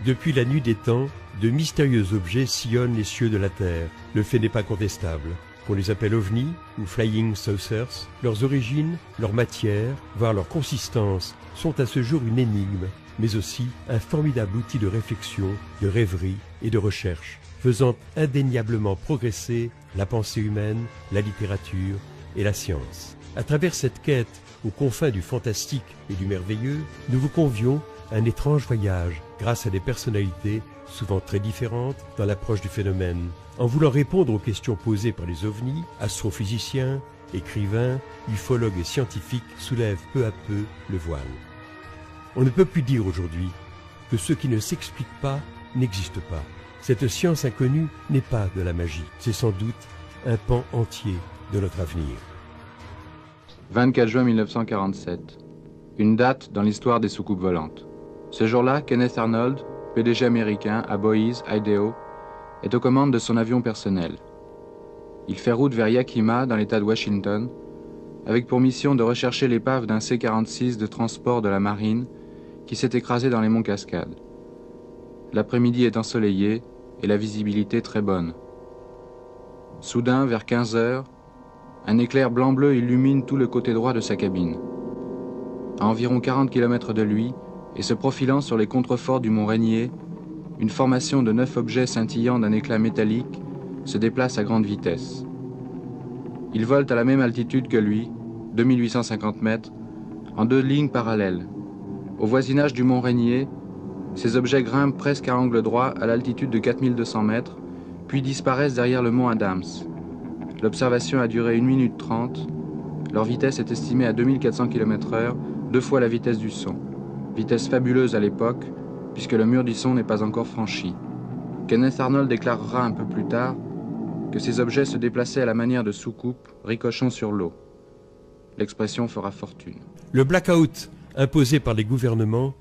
Depuis la nuit des temps, de mystérieux objets sillonnent les cieux de la Terre. Le fait n'est pas contestable. Qu'on les appelle ovnis ou flying saucers, leurs origines, leur matière, voire leur consistance, sont à ce jour une énigme, mais aussi un formidable outil de réflexion, de rêverie et de recherche, faisant indéniablement progresser la pensée humaine, la littérature et la science. À travers cette quête aux confins du fantastique et du merveilleux, nous vous convions à un étrange voyage grâce à des personnalités souvent très différentes dans l'approche du phénomène. En voulant répondre aux questions posées par les ovnis, astrophysiciens, écrivains, ufologues et scientifiques soulèvent peu à peu le voile. On ne peut plus dire aujourd'hui que ce qui ne s'explique pas n'existe pas. Cette science inconnue n'est pas de la magie, c'est sans doute un pan entier de notre avenir. 24 juin 1947. Une date dans l'histoire des soucoupes volantes. Ce jour-là, Kenneth Arnold, PDG américain à Boise, Idaho, est aux commandes de son avion personnel. Il fait route vers Yakima, dans l'État de Washington, avec pour mission de rechercher l'épave d'un C-46 de transport de la marine qui s'est écrasé dans les monts Cascades. L'après-midi est ensoleillé et la visibilité très bonne. Soudain, vers 15 heures, un éclair blanc-bleu illumine tout le côté droit de sa cabine. À environ 40 km de lui, et se profilant sur les contreforts du mont Rainier, une formation de 9 objets scintillants d'un éclat métallique se déplace à grande vitesse. Ils volent à la même altitude que lui, 2850 mètres, en 2 lignes parallèles. Au voisinage du mont Rainier, ces objets grimpent presque à angle droit à l'altitude de 4200 mètres, puis disparaissent derrière le mont Adams. L'observation a duré 1 minute 30. Leur vitesse est estimée à 2400 km/h, 2 fois la vitesse du son. Vitesse fabuleuse à l'époque, puisque le mur du son n'est pas encore franchi. Kenneth Arnold déclarera un peu plus tard que ces objets se déplaçaient à la manière de soucoupes ricochant sur l'eau. L'expression fera fortune. Le blackout imposé par les gouvernements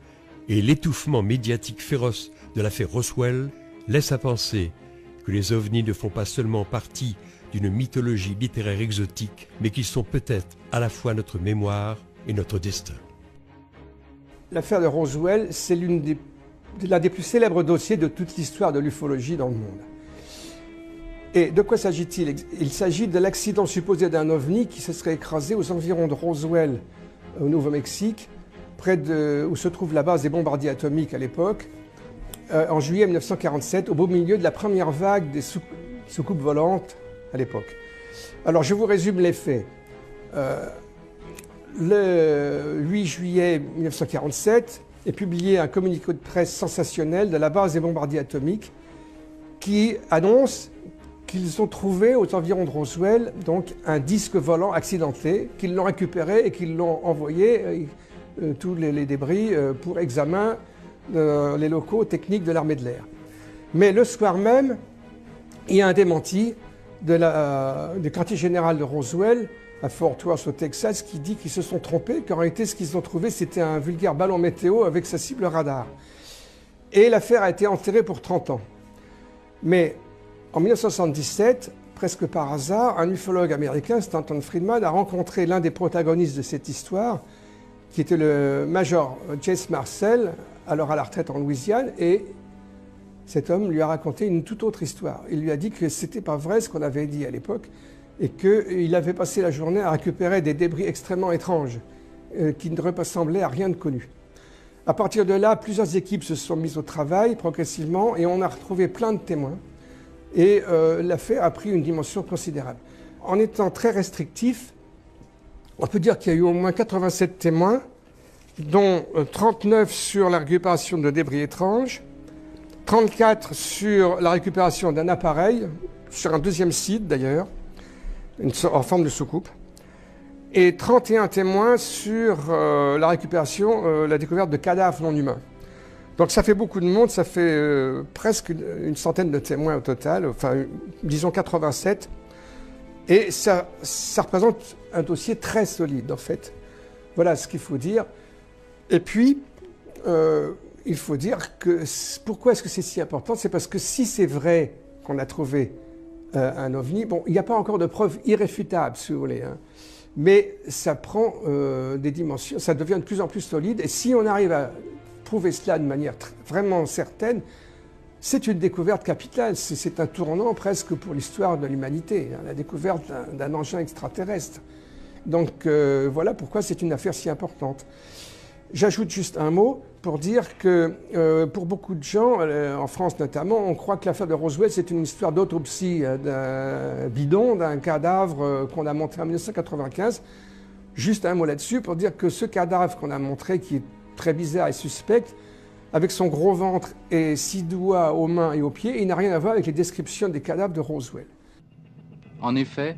et l'étouffement médiatique féroce de l'affaire Roswell laissent à penser que les ovnis ne font pas seulement partie d'une mythologie littéraire exotique, mais qu'ils sont peut-être à la fois notre mémoire et notre destin. L'affaire de Roswell, c'est l'un des plus célèbres dossiers de toute l'histoire de l'ufologie dans le monde. Et de quoi s'agit-il? Il s'agit de l'accident supposé d'un ovni qui se serait écrasé aux environs de Roswell, au Nouveau-Mexique, près où se trouve la base des bombardiers atomiques à l'époque, en juillet 1947, au beau milieu de la première vague des soucoupes volantes à l'époque. Alors, je vous résume les faits. Le 8 juillet 1947 est publié un communiqué de presse sensationnel de la base des bombardiers atomiques qui annonce qu'ils ont trouvé aux environs de Roswell donc un disque volant accidenté, qu'ils l'ont récupéré et qu'ils l'ont envoyé, tous les débris, pour examen les locaux techniques de l'armée de l'air. Mais le soir même, il y a un démenti du quartier général de Roswell à Fort Worth au Texas qui dit qu'ils se sont trompés, qu'en réalité ce qu'ils ont trouvé c'était un vulgaire ballon météo avec sa cible radar. Et l'affaire a été enterrée pour 30 ans. Mais en 1977, presque par hasard, un ufologue américain, Stanton Friedman, a rencontré l'un des protagonistes de cette histoire, qui était le major Jace Marcel, alors à la retraite en Louisiane, et cet homme lui a raconté une toute autre histoire. Il lui a dit que c'était pas vrai ce qu'on avait dit à l'époque, et qu'il avait passé la journée à récupérer des débris extrêmement étranges, qui ne ressemblaient à rien de connu. À partir de là, plusieurs équipes se sont mises au travail progressivement, et on a retrouvé plein de témoins, et l'affaire a pris une dimension considérable. En étant très restrictif, on peut dire qu'il y a eu au moins 87 témoins, dont 39 sur la récupération de débris étranges, 34 sur la récupération d'un appareil, sur un deuxième site d'ailleurs, en forme de soucoupe, et 31 témoins sur la récupération, la découverte de cadavres non humains. Donc ça fait beaucoup de monde, ça fait presque une centaine de témoins au total, enfin disons 87, et ça représente un dossier très solide en fait. Voilà ce qu'il faut dire. Et puis, il faut dire que pourquoi est-ce que c'est si important? C'est parce que si c'est vrai qu'on a trouvé un ovni, bon, il n'y a pas encore de preuves irréfutables, si vous voulez, hein, mais ça prend des dimensions, ça devient de plus en plus solide, et si on arrive à prouver cela de manière vraiment certaine, c'est une découverte capitale. C'est un tournant presque pour l'histoire de l'humanité, hein, la découverte d'un engin extraterrestre. Donc voilà pourquoi c'est une affaire si importante. J'ajoute juste un mot pour dire que pour beaucoup de gens, en France notamment, on croit que l'affaire de Roswell, c'est une histoire d'autopsie d'un bidon, d'un cadavre qu'on a montré en 1995. Juste un mot là-dessus pour dire que ce cadavre qu'on a montré, qui est très bizarre et suspect, avec son gros ventre et 6 doigts aux mains et aux pieds, il n'a rien à voir avec les descriptions des cadavres de Roswell. En effet,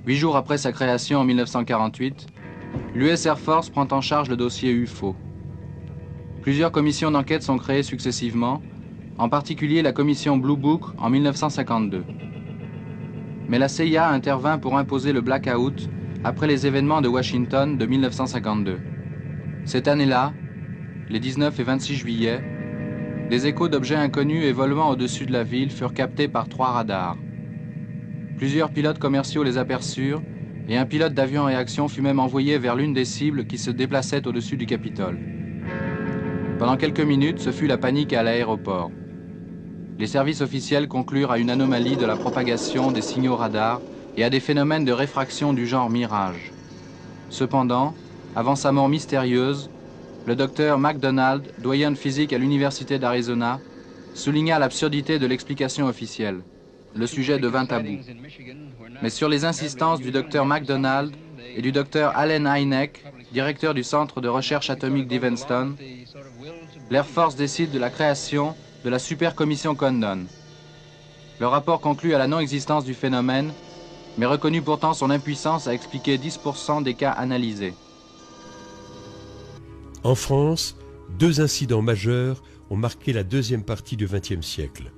8 jours après sa création en 1948, l'US Air Force prend en charge le dossier UFO. Plusieurs commissions d'enquête sont créées successivement, en particulier la commission Blue Book en 1952. Mais la CIA intervint pour imposer le blackout après les événements de Washington de 1952. Cette année-là, les 19 et 26 juillet, des échos d'objets inconnus et volement au-dessus de la ville furent captés par 3 radars. Plusieurs pilotes commerciaux les aperçurent et un pilote d'avion en réaction fut même envoyé vers l'une des cibles qui se déplaçait au-dessus du Capitole. Pendant quelques minutes, ce fut la panique à l'aéroport. Les services officiels conclurent à une anomalie de la propagation des signaux radars et à des phénomènes de réfraction du genre mirage. Cependant, avant sa mort mystérieuse, le docteur McDonald, doyen de physique à l'Université d'Arizona, souligna l'absurdité de l'explication officielle. Le sujet devint tabou. Mais sur les insistances du docteur McDonald et du docteur Allen Hynek, directeur du Centre de recherche atomique d'Evanston, l'Air Force décide de la création de la Super Commission Condon. Le rapport conclut à la non-existence du phénomène, mais reconnut pourtant son impuissance à expliquer 10% des cas analysés. En France, 2 incidents majeurs ont marqué la deuxième partie du XXe siècle.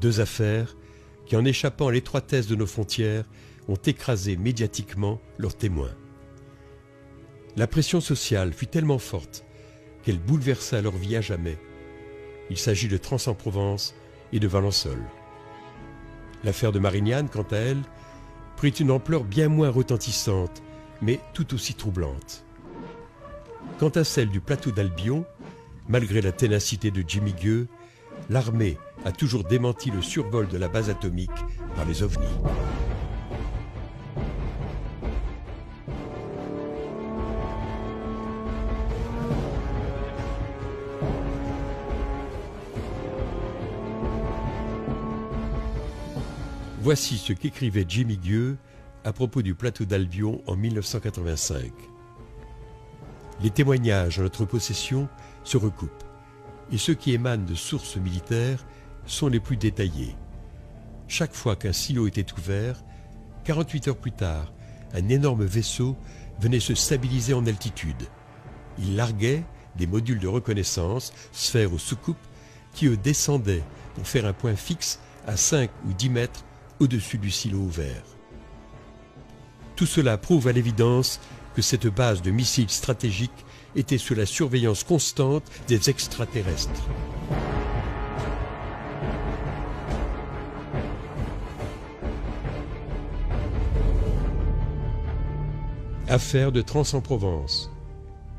2 affaires qui, en échappant à l'étroitesse de nos frontières, ont écrasé médiatiquement leurs témoins. La pression sociale fut tellement forte qu'elle bouleversa leur vie à jamais. Il s'agit de Trans-en-Provence et de Valençol. L'affaire de Marignane, quant à elle, prit une ampleur bien moins retentissante, mais tout aussi troublante. Quant à celle du plateau d'Albion, malgré la ténacité de Jimmy Gueux, l'armée a toujours démenti le survol de la base atomique par les ovnis. Voici ce qu'écrivait Jimmy Gueux à propos du plateau d'Albion en 1985. Les témoignages en notre possession se recoupent, et ceux qui émanent de sources militaires sont les plus détaillés. Chaque fois qu'un silo était ouvert, 48 heures plus tard, un énorme vaisseau venait se stabiliser en altitude. Il larguait des modules de reconnaissance, sphères ou soucoupes, qui eux descendaient pour faire un point fixe à 5 ou 10 mètres au-dessus du silo ouvert. Tout cela prouve à l'évidence que cette base de missiles stratégiques était sous la surveillance constante des extraterrestres. Affaire de Trans-en-Provence,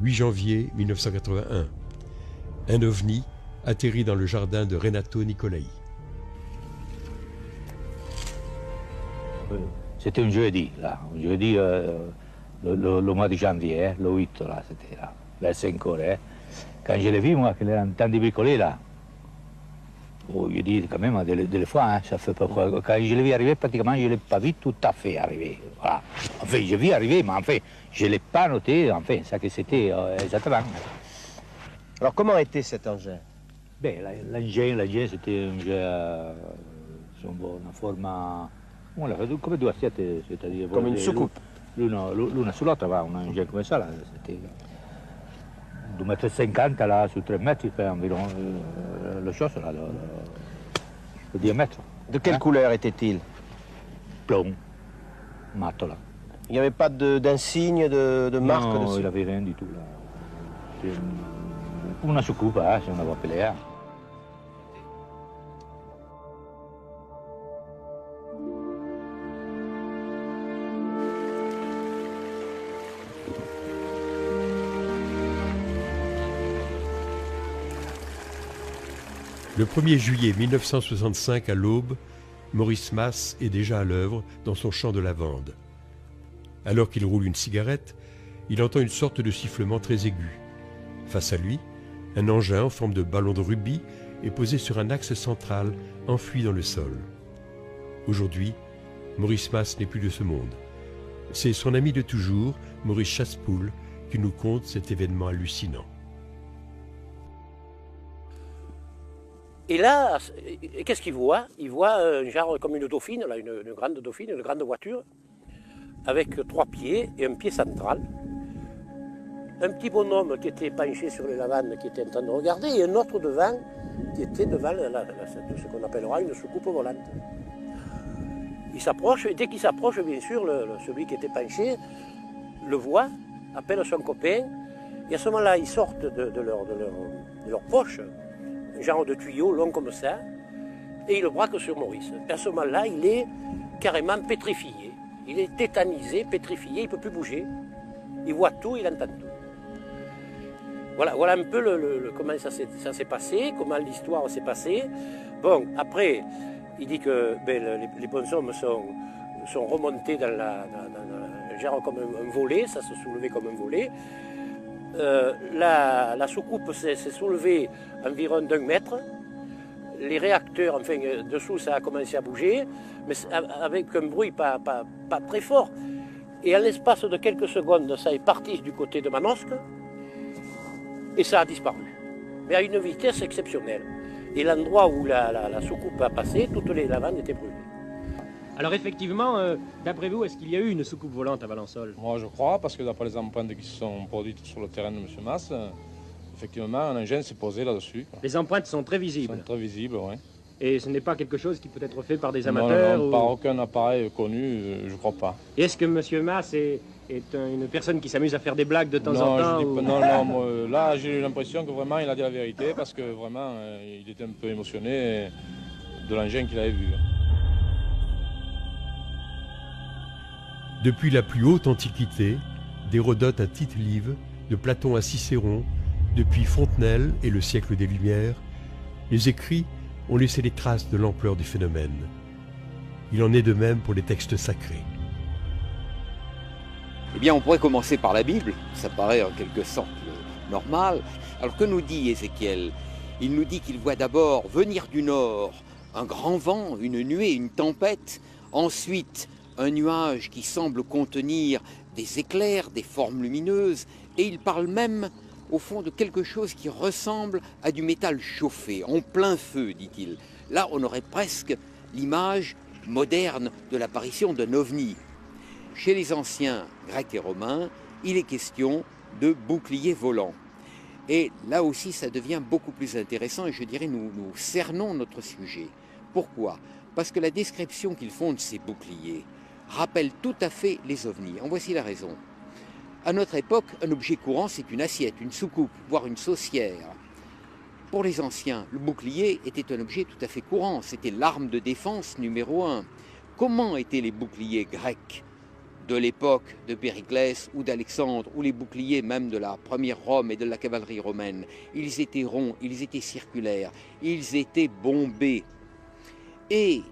8 janvier 1981. Un ovni atterrit dans le jardin de Renato Nicolai. C'était un jeudi, là. Un jeudi, le mois de janvier, le 8, là, c'était là, vers 5 heures. Quand je l'ai vu, moi, qu'il est en train de bricoler, là, oh, je dis quand même, des fois, ça fait pas quoi. Quand je l'ai vu arriver, pratiquement, je ne l'ai pas vu tout à fait arriver. Voilà. Enfin, je l'ai vu arriver, mais enfin, je ne l'ai pas noté, enfin, ça que c'était exactement. Alors, comment était cet engin? Ben, l'engin, c'était un engin, una forma... Come 2 assiette, c'est-à-dire... Comme une soucoupe. L'una sull'altra va un engin come ça, là, c'était 2,50 m là, sur 3 mètres, il fait environ le chose, là, le diamètre. De quelle couleur était-il? Plomb, mat, là. Il n'y avait pas d'insigne, de marque non, dessus? il n'avait rien du tout, là. C'est una soucoupe, hein, si on l'avait appelé, hein. Le 1er juillet 1965 à l'aube, Maurice Mas est déjà à l'œuvre dans son champ de lavande. Alors qu'il roule une cigarette, il entend une sorte de sifflement très aigu. Face à lui, un engin en forme de ballon de rugby est posé sur un axe central enfoui dans le sol. Aujourd'hui, Maurice Mas n'est plus de ce monde. C'est son ami de toujours, Maurice Chassepoul, qui nous conte cet événement hallucinant. Et là, qu'est-ce qu'il voit? Il voit un genre comme une dauphine, là, une grande dauphine, une grande voiture, avec 3 pieds et un pied central. Un petit bonhomme qui était penché sur les lavandes, qui était en train de regarder, et un autre devant, qui était devant ce qu'on appellera une soucoupe volante. Il s'approche, et dès qu'il s'approche, bien sûr, celui qui était penché le voit, appelle son copain, et à ce moment-là, ils sortent de leur poche un genre de tuyau long comme ça, et il le braque sur Maurice. Et à ce moment-là, il est carrément pétrifié. Il est tétanisé, pétrifié, il ne peut plus bouger. Il voit tout, il entend tout. Voilà un peu comment ça s'est passé, comment l'histoire s'est passée. Bon, après, il dit que les bonshommes sont remontés dans genre comme un volet, ça se soulevait comme un volet. La soucoupe s'est soulevée environ d'1 mètre. Les réacteurs, enfin, dessous, ça a commencé à bouger, mais avec un bruit pas très fort. Et en l'espace de quelques secondes, ça est parti du côté de Manosque, et ça a disparu. Mais à une vitesse exceptionnelle. Et l'endroit où la soucoupe a passé, toutes les lavandes étaient brûlées. Alors effectivement, d'après vous, est-ce qu'il y a eu une soucoupe volante à Valençol? Moi je crois, parce que d'après les empreintes qui se sont produites sur le terrain de M. Mas, effectivement un engin s'est posé là-dessus. Les empreintes sont très visibles. Sont très visibles, oui. Et ce n'est pas quelque chose qui peut être fait par des amateurs? Non, par aucun appareil connu, je crois pas. Et est-ce que M. Mas est une personne qui s'amuse à faire des blagues de temps en temps? Non, moi, là j'ai eu l'impression que vraiment il a dit la vérité, parce que vraiment il était un peu émotionné de l'engin qu'il avait vu. Depuis la plus haute antiquité, d'Hérodote à Tite-Live, de Platon à Cicéron, depuis Fontenelle et le siècle des Lumières, les écrits ont laissé les traces de l'ampleur du phénomène. Il en est de même pour les textes sacrés. Eh bien, on pourrait commencer par la Bible, ça paraît en quelque sorte normal. Alors que nous dit Ézéchiel? Il nous dit qu'il voit d'abord venir du nord un grand vent, une nuée, une tempête, ensuite un nuage qui semble contenir des éclairs, des formes lumineuses, et il parle même, au fond, de quelque chose qui ressemble à du métal chauffé, en plein feu, dit-il. Là, on aurait presque l'image moderne de l'apparition d'un ovni. Chez les anciens grecs et romains, il est question de boucliers volants. Et là aussi, ça devient beaucoup plus intéressant, et je dirais, nous cernons notre sujet. Pourquoi? Parce que la description qu'ils font de ces boucliers rappelle tout à fait les ovnis. En voici la raison. À notre époque, un objet courant, c'est une assiette, une soucoupe, voire une saucière. Pour les anciens, le bouclier était un objet tout à fait courant. C'était l'arme de défense numéro 1. Comment étaient les boucliers grecs de l'époque de Périclès ou d'Alexandre, ou les boucliers même de la première Rome et de la cavalerie romaine? Ils étaient ronds, ils étaient circulaires, ils étaient bombés. Et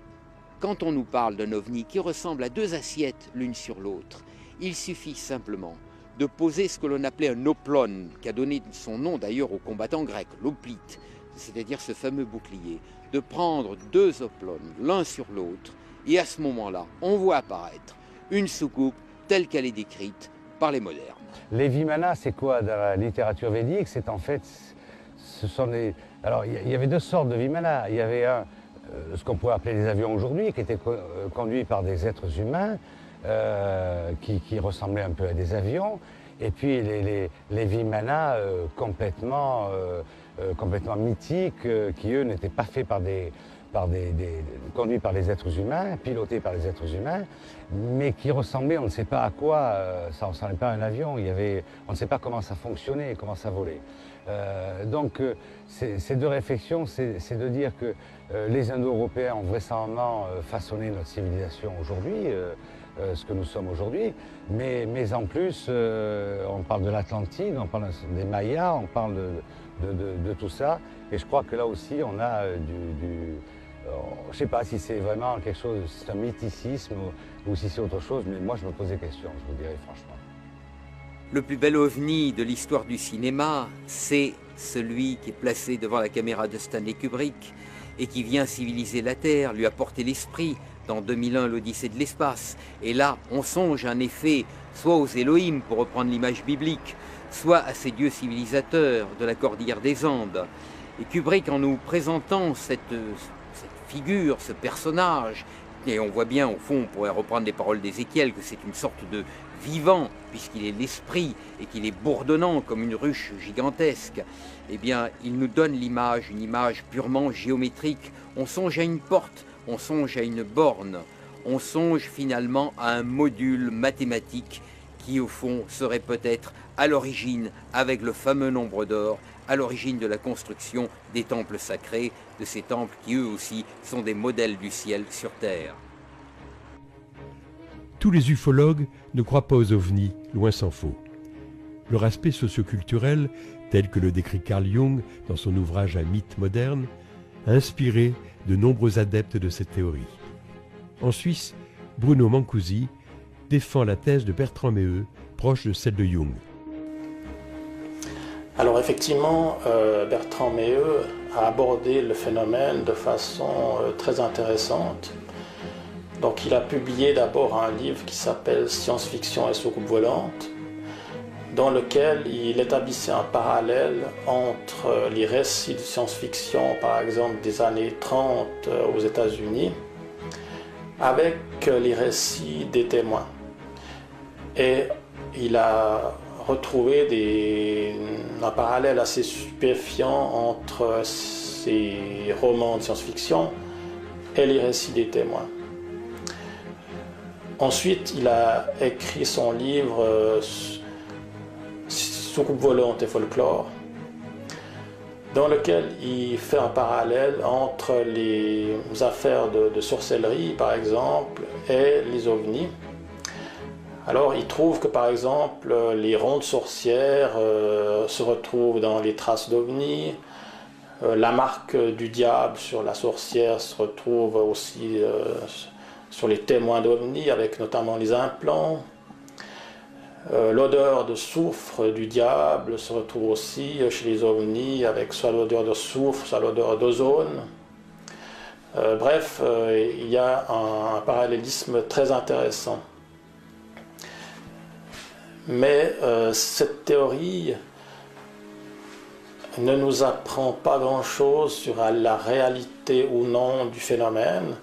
quand on nous parle d'un ovni qui ressemble à 2 assiettes l'une sur l'autre, il suffit simplement de poser ce que l'on appelait un oplon, qui a donné son nom d'ailleurs aux combattants grecs, l'oplite, c'est-à-dire ce fameux bouclier, de prendre 2 oplones l'un sur l'autre, et à ce moment-là, on voit apparaître une soucoupe telle qu'elle est décrite par les modernes. Les Vimana, c'est quoi dans la littérature védique? C'est en fait, ce sont des... Alors, il y avait 2 sortes de Vimana. Il y avait ce qu'on pourrait appeler les avions aujourd'hui, qui étaient conduits par des êtres humains, qui ressemblaient un peu à des avions, et puis les Vimana complètement mythiques, qui eux n'étaient pas faits conduits par les êtres humains, pilotés par les êtres humains, mais qui ressemblaient, on ne sait pas à quoi, ça ne ressemblait pas à un avion, on ne sait pas comment ça fonctionnait, comment ça volait. Donc ces 2 réflexions, c'est de dire que les Indo-Européens ont vraisemblablement façonné notre civilisation aujourd'hui, ce que nous sommes aujourd'hui, mais en plus, on parle de l'Atlantide, on parle des Mayas, on parle de tout ça. Et je crois que là aussi, on a je ne sais pas si c'est vraiment quelque chose, c'est un mythicisme ou si c'est autre chose, mais moi je me pose des questions, je vous dirais franchement. Le plus bel ovni de l'histoire du cinéma, c'est celui qui est placé devant la caméra de Stanley Kubrick et qui vient civiliser la Terre, lui apporter l'esprit dans 2001, l'Odyssée de l'espace. Et là, on songe en effet soit aux Elohim, pour reprendre l'image biblique, soit à ces dieux civilisateurs de la cordillère des Andes. Et Kubrick, en nous présentant cette figure, ce personnage, et on voit bien, au fond, on pourrait reprendre les paroles d'Ézéchiel, que c'est une sorte de vivant, puisqu'il est l'esprit et qu'il est bourdonnant comme une ruche gigantesque, eh bien, il nous donne l'image, une image purement géométrique. On songe à une porte, on songe à une borne, on songe finalement à un module mathématique qui, au fond, serait peut-être à l'origine, avec le fameux nombre d'or, à l'origine de la construction des temples sacrés, de ces temples qui, eux aussi, sont des modèles du ciel sur terre. Tous les ufologues ne croient pas aux ovnis, loin s'en faut. Leur aspect socioculturel, tel que le décrit Carl Jung dans son ouvrage Un mythe moderne, a inspiré de nombreux adeptes de cette théorie. En Suisse, Bruno Mancusi défend la thèse de Bertrand Meheut, proche de celle de Jung. Alors effectivement, Bertrand Meheut a abordé le phénomène de façon très intéressante. Donc il a publié d'abord un livre qui s'appelle Science-fiction et soucoupe volante, dans lequel il établissait un parallèle entre les récits de science-fiction, par exemple des années 30 aux États-Unis, avec les récits des témoins. Et il a retrouvé un parallèle assez stupéfiant entre ces romans de science-fiction et les récits des témoins. Ensuite, il a écrit son livre Soucoupe volante et folklore, dans lequel il fait un parallèle entre les affaires de sorcellerie, par exemple, et les ovnis. Alors, il trouve que, par exemple, les rondes sorcières se retrouvent dans les traces d'ovnis, la marque du diable sur la sorcière se retrouve aussi sur les témoins d'ovnis, avec notamment les implants. L'odeur de soufre du diable se retrouve aussi chez les ovnis, avec soit l'odeur de soufre, soit l'odeur d'ozone. Bref, il y a un parallélisme très intéressant. Mais cette théorie ne nous apprend pas grand-chose sur la réalité ou non du phénomène.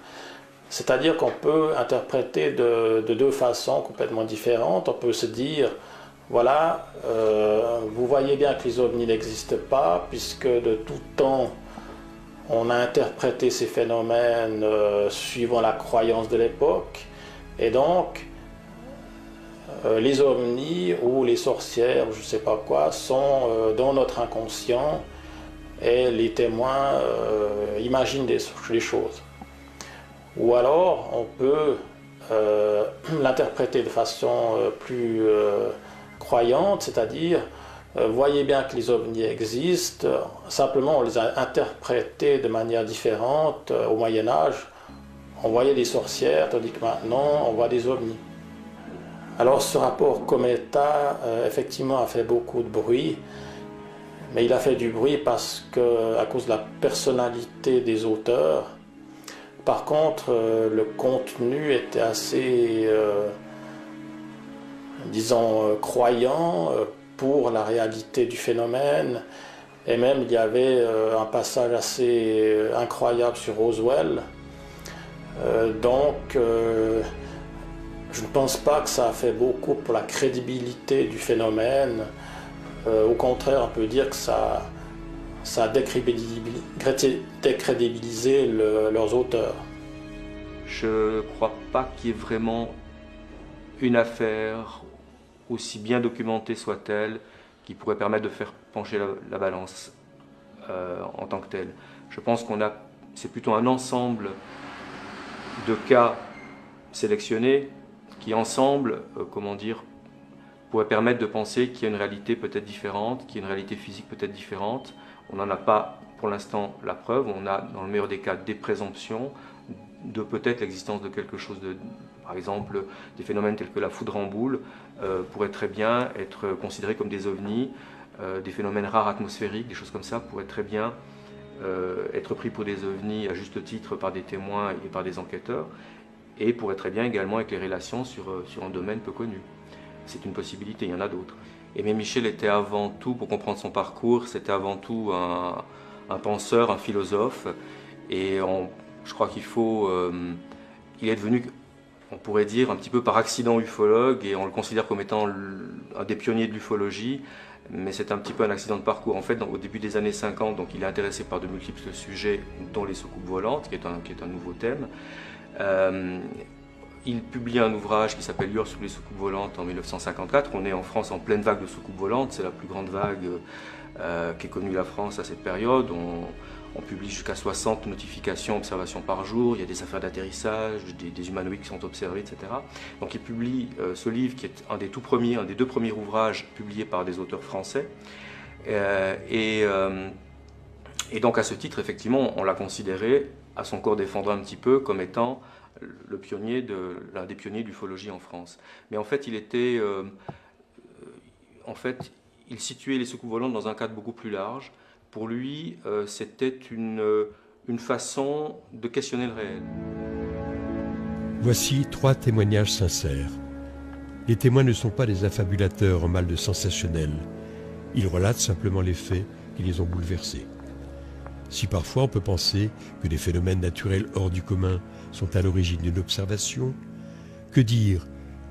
C'est-à-dire qu'on peut interpréter de deux façons complètement différentes. On peut se dire, voilà, vous voyez bien que les ovnis n'existent pas, puisque de tout temps, on a interprété ces phénomènes suivant la croyance de l'époque. Et donc, les ovnis ou les sorcières, je ne sais pas quoi, sont dans notre inconscient et les témoins imaginent les choses. Ou alors, on peut l'interpréter de façon plus croyante, c'est-à-dire, voyez bien que les ovnis existent, simplement on les a interprétés de manière différente. Au Moyen-Âge, on voyait des sorcières, tandis que maintenant, on voit des ovnis. Alors, ce rapport Cometa, effectivement, a fait beaucoup de bruit, mais il a fait du bruit parce que, à cause de la personnalité des auteurs. Par contre, le contenu était assez, disons, croyant pour la réalité du phénomène. Et même, il y avait un passage assez incroyable sur Roswell. Donc, je ne pense pas que ça a fait beaucoup pour la crédibilité du phénomène. Au contraire, on peut dire que ça a décrédibilisé leurs auteurs. Je ne crois pas qu'il y ait vraiment une affaire, aussi bien documentée soit-elle, qui pourrait permettre de faire pencher la balance en tant que telle. Je pense c'est plutôt un ensemble de cas sélectionnés qui, ensemble, pourraient permettre de penser qu'il y a une réalité peut-être différente, qu'il y a une réalité physique peut-être différente, On n'en a pas pour l'instant la preuve, on a dans le meilleur des cas des présomptions de peut-être l'existence de quelque chose de... Par exemple, des phénomènes tels que la foudre en boule pourraient très bien être considérés comme des ovnis, des phénomènes rares atmosphériques, des choses comme ça pourraient très bien être pris pour des ovnis à juste titre par des témoins et par des enquêteurs, et pourraient très bien également éclairer la science sur un domaine peu connu. C'est une possibilité, il y en a d'autres. Aimé Michel était avant tout, pour comprendre son parcours, c'était avant tout un penseur, un philosophe, et je crois il est devenu, on pourrait dire, un petit peu par accident ufologue, et on le considère comme étant un des pionniers de l'ufologie, mais c'est un petit peu un accident de parcours. En fait, au début des années 50, donc, il est intéressé par de multiples sujets, dont les soucoupes volantes, qui est un nouveau thème. Il publie un ouvrage qui s'appelle Lueurs sur les soucoupes volantes en 1954. On est en France en pleine vague de soucoupes volantes, c'est la plus grande vague qu'ait connue la France à cette période. On publie jusqu'à 60 notifications, observations par jour, il y a des affaires d'atterrissage, des humanoïdes qui sont observés, etc. Donc il publie ce livre qui est un des deux premiers ouvrages publiés par des auteurs français. Et donc à ce titre, effectivement, on l'a considéré, à son corps défendre un petit peu, comme étant l'un des pionniers d'ufologie en France. Mais en fait, il situait les soucoupes volantes dans un cadre beaucoup plus large. Pour lui, c'était une façon de questionner le réel. Voici 3 témoignages sincères. Les témoins ne sont pas des affabulateurs en mal de sensationnel. Ils relatent simplement les faits qui les ont bouleversés. Si parfois on peut penser que des phénomènes naturels hors du commun sont à l'origine d'une observation, que dire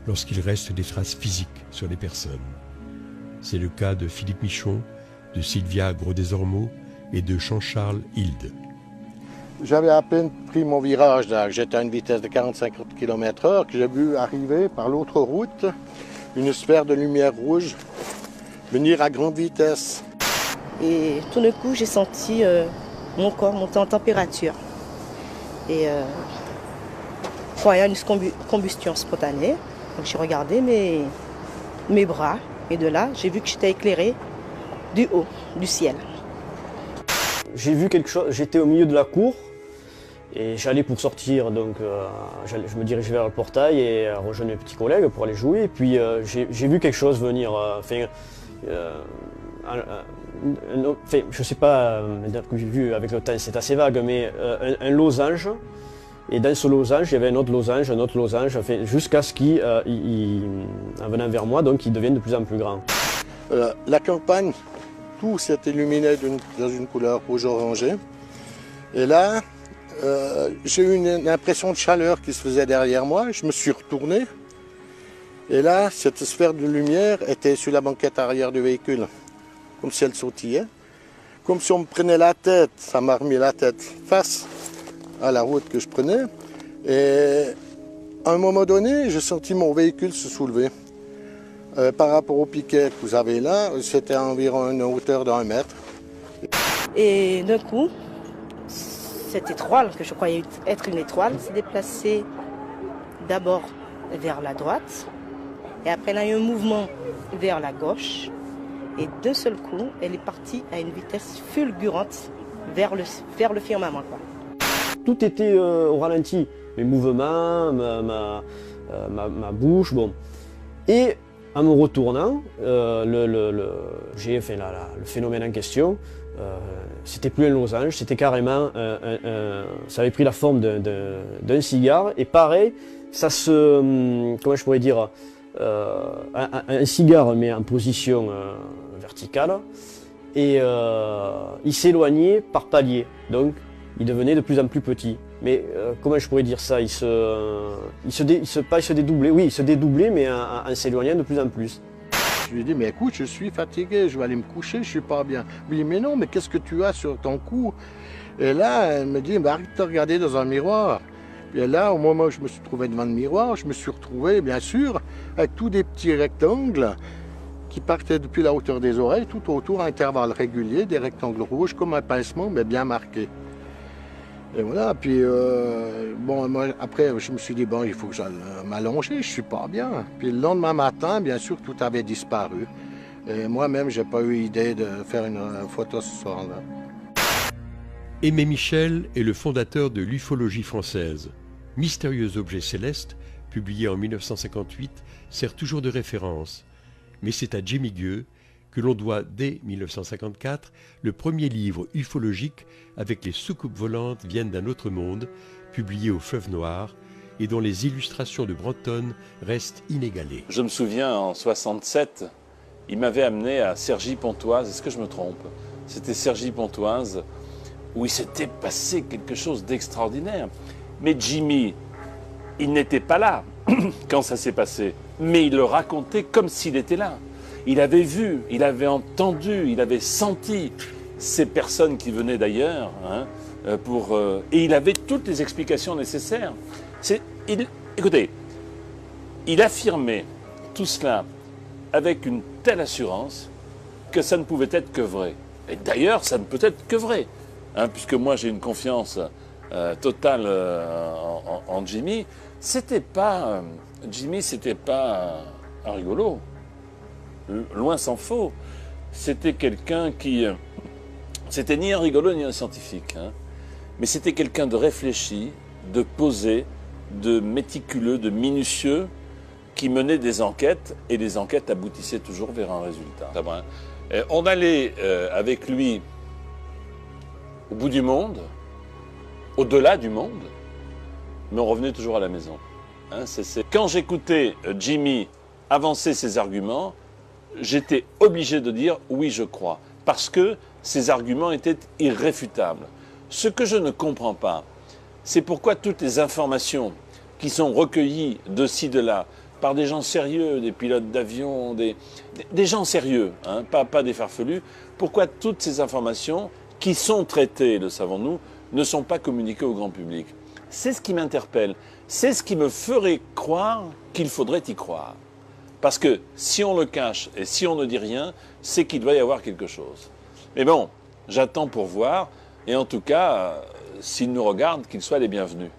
lorsqu'il reste des traces physiques sur les personnes? C'est le cas de Philippe Michon, de Sylvia Gros-Desormeaux et de Jean-Charles Hilde. J'avais à peine pris mon virage, j'étais à une vitesse de 45 km/h, que j'ai vu arriver par l'autre route une sphère de lumière rouge venir à grande vitesse. Et tout d'un coup, j'ai senti mon corps monter en température. Et croyant une combustion spontanée, donc j'ai regardé mes bras, et de là, j'ai vu que j'étais éclairée du haut, du ciel. J'ai vu quelque chose, j'étais au milieu de la cour et j'allais pour sortir, donc je me dirigeais vers le portail et rejoindre mes petits collègues pour aller jouer. Et puis j'ai vu quelque chose venir, je sais pas, j'ai vu avec le temps, c'est assez vague, mais un losange. Et dans ce losange, il y avait un autre losange, jusqu'à ce qu'il, en venant vers moi, donc il devienne de plus en plus grand. La campagne, tout s'est illuminé dans une couleur rouge-orangé. Et là, j'ai eu une impression de chaleur qui se faisait derrière moi. Je me suis retourné. Et là, cette sphère de lumière était sur la banquette arrière du véhicule, comme si elle sautillait. Comme si on me prenait la tête, ça m'a remis la tête face à la route que je prenais. Et à un moment donné, j'ai senti mon véhicule se soulever. Par rapport au piquet que vous avez là, c'était environ une hauteur d'1 mètre. Et d'un coup, cette étoile, que je croyais être une étoile, s'est déplacée d'abord vers la droite, et après elle a eu un mouvement vers la gauche, et d'un seul coup, elle est partie à une vitesse fulgurante vers le firmament, quoi. Tout était au ralenti, mes mouvements, ma bouche, bon. Et en me retournant, j'ai fait le phénomène en question. C'était plus un losange, c'était carrément, ça avait pris la forme d'un cigare. Et pareil, ça se, comment je pourrais dire, un cigare mais en position verticale. Et il s'éloignait par paliers, donc il devenait de plus en plus petit. Mais comment je pourrais dire ça, il se dédoublait, oui, il se dédoublait, mais en s'éloignant de plus en plus. Je lui ai dit, mais écoute, je suis fatigué, je vais aller me coucher, je suis pas bien. Oui, mais non, mais qu'est-ce que tu as sur ton cou? Et là, elle me dit, bah, arrête de te regarder dans un miroir. Et là, au moment où je me suis trouvé devant le miroir, je me suis retrouvé, bien sûr, avec tous des petits rectangles qui partaient depuis la hauteur des oreilles, tout autour à intervalles réguliers, des rectangles rouges, comme un pincement, mais bien marqués. Et voilà, puis bon, moi, après, je me suis dit, bon, il faut que j'aille m'allonger, je suis pas bien. Puis le lendemain matin, bien sûr, tout avait disparu. Et moi-même, j'ai pas eu idée de faire une photo ce soir-là. Aimé Michel est le fondateur de l'ufologie française. Mystérieux objets célestes, publié en 1958, sert toujours de référence. Mais c'est à Jimmy Gueux que l'on doit, dès 1954, le premier livre ufologique avec les soucoupes volantes viennent d'un autre monde, publié au Fleuve Noir, et dont les illustrations de Brantôme restent inégalées. Je me souviens, en 67, il m'avait amené à Cergy-Pontoise, est-ce que je me trompe? C'était Cergy-Pontoise, où il s'était passé quelque chose d'extraordinaire. Mais Jimmy, il n'était pas là quand ça s'est passé, mais il le racontait comme s'il était là. Il avait vu, il avait entendu, il avait senti ces personnes qui venaient d'ailleurs, hein, et il avait toutes les explications nécessaires. Écoutez, il affirmait tout cela avec une telle assurance que ça ne pouvait être que vrai. Et d'ailleurs, ça ne peut être que vrai, hein, puisque moi j'ai une confiance totale en Jimmy. Jimmy, c'était pas un rigolo. Loin s'en faut. C'était quelqu'un qui... C'était ni un rigolo ni un scientifique. Hein. Mais c'était quelqu'un de réfléchi, de posé, de méticuleux, de minutieux, qui menait des enquêtes, et les enquêtes aboutissaient toujours vers un résultat. On allait avec lui au bout du monde, au-delà du monde, mais on revenait toujours à la maison. Hein, Quand j'écoutais Jimmy avancer ses arguments, j'étais obligé de dire « oui, je crois », parce que ses arguments étaient irréfutables. Ce que je ne comprends pas, c'est pourquoi toutes les informations qui sont recueillies de ci, de là, par des gens sérieux, des pilotes d'avion, des gens sérieux, hein, pas des farfelus, pourquoi toutes ces informations qui sont traitées, le savons-nous, ne sont pas communiquées au grand public? C'est ce qui m'interpelle, c'est ce qui me ferait croire qu'il faudrait y croire. Parce que si on le cache et si on ne dit rien, c'est qu'il doit y avoir quelque chose. Mais bon, j'attends pour voir, et en tout cas, s'ils nous regardent, qu'ils soient les bienvenus.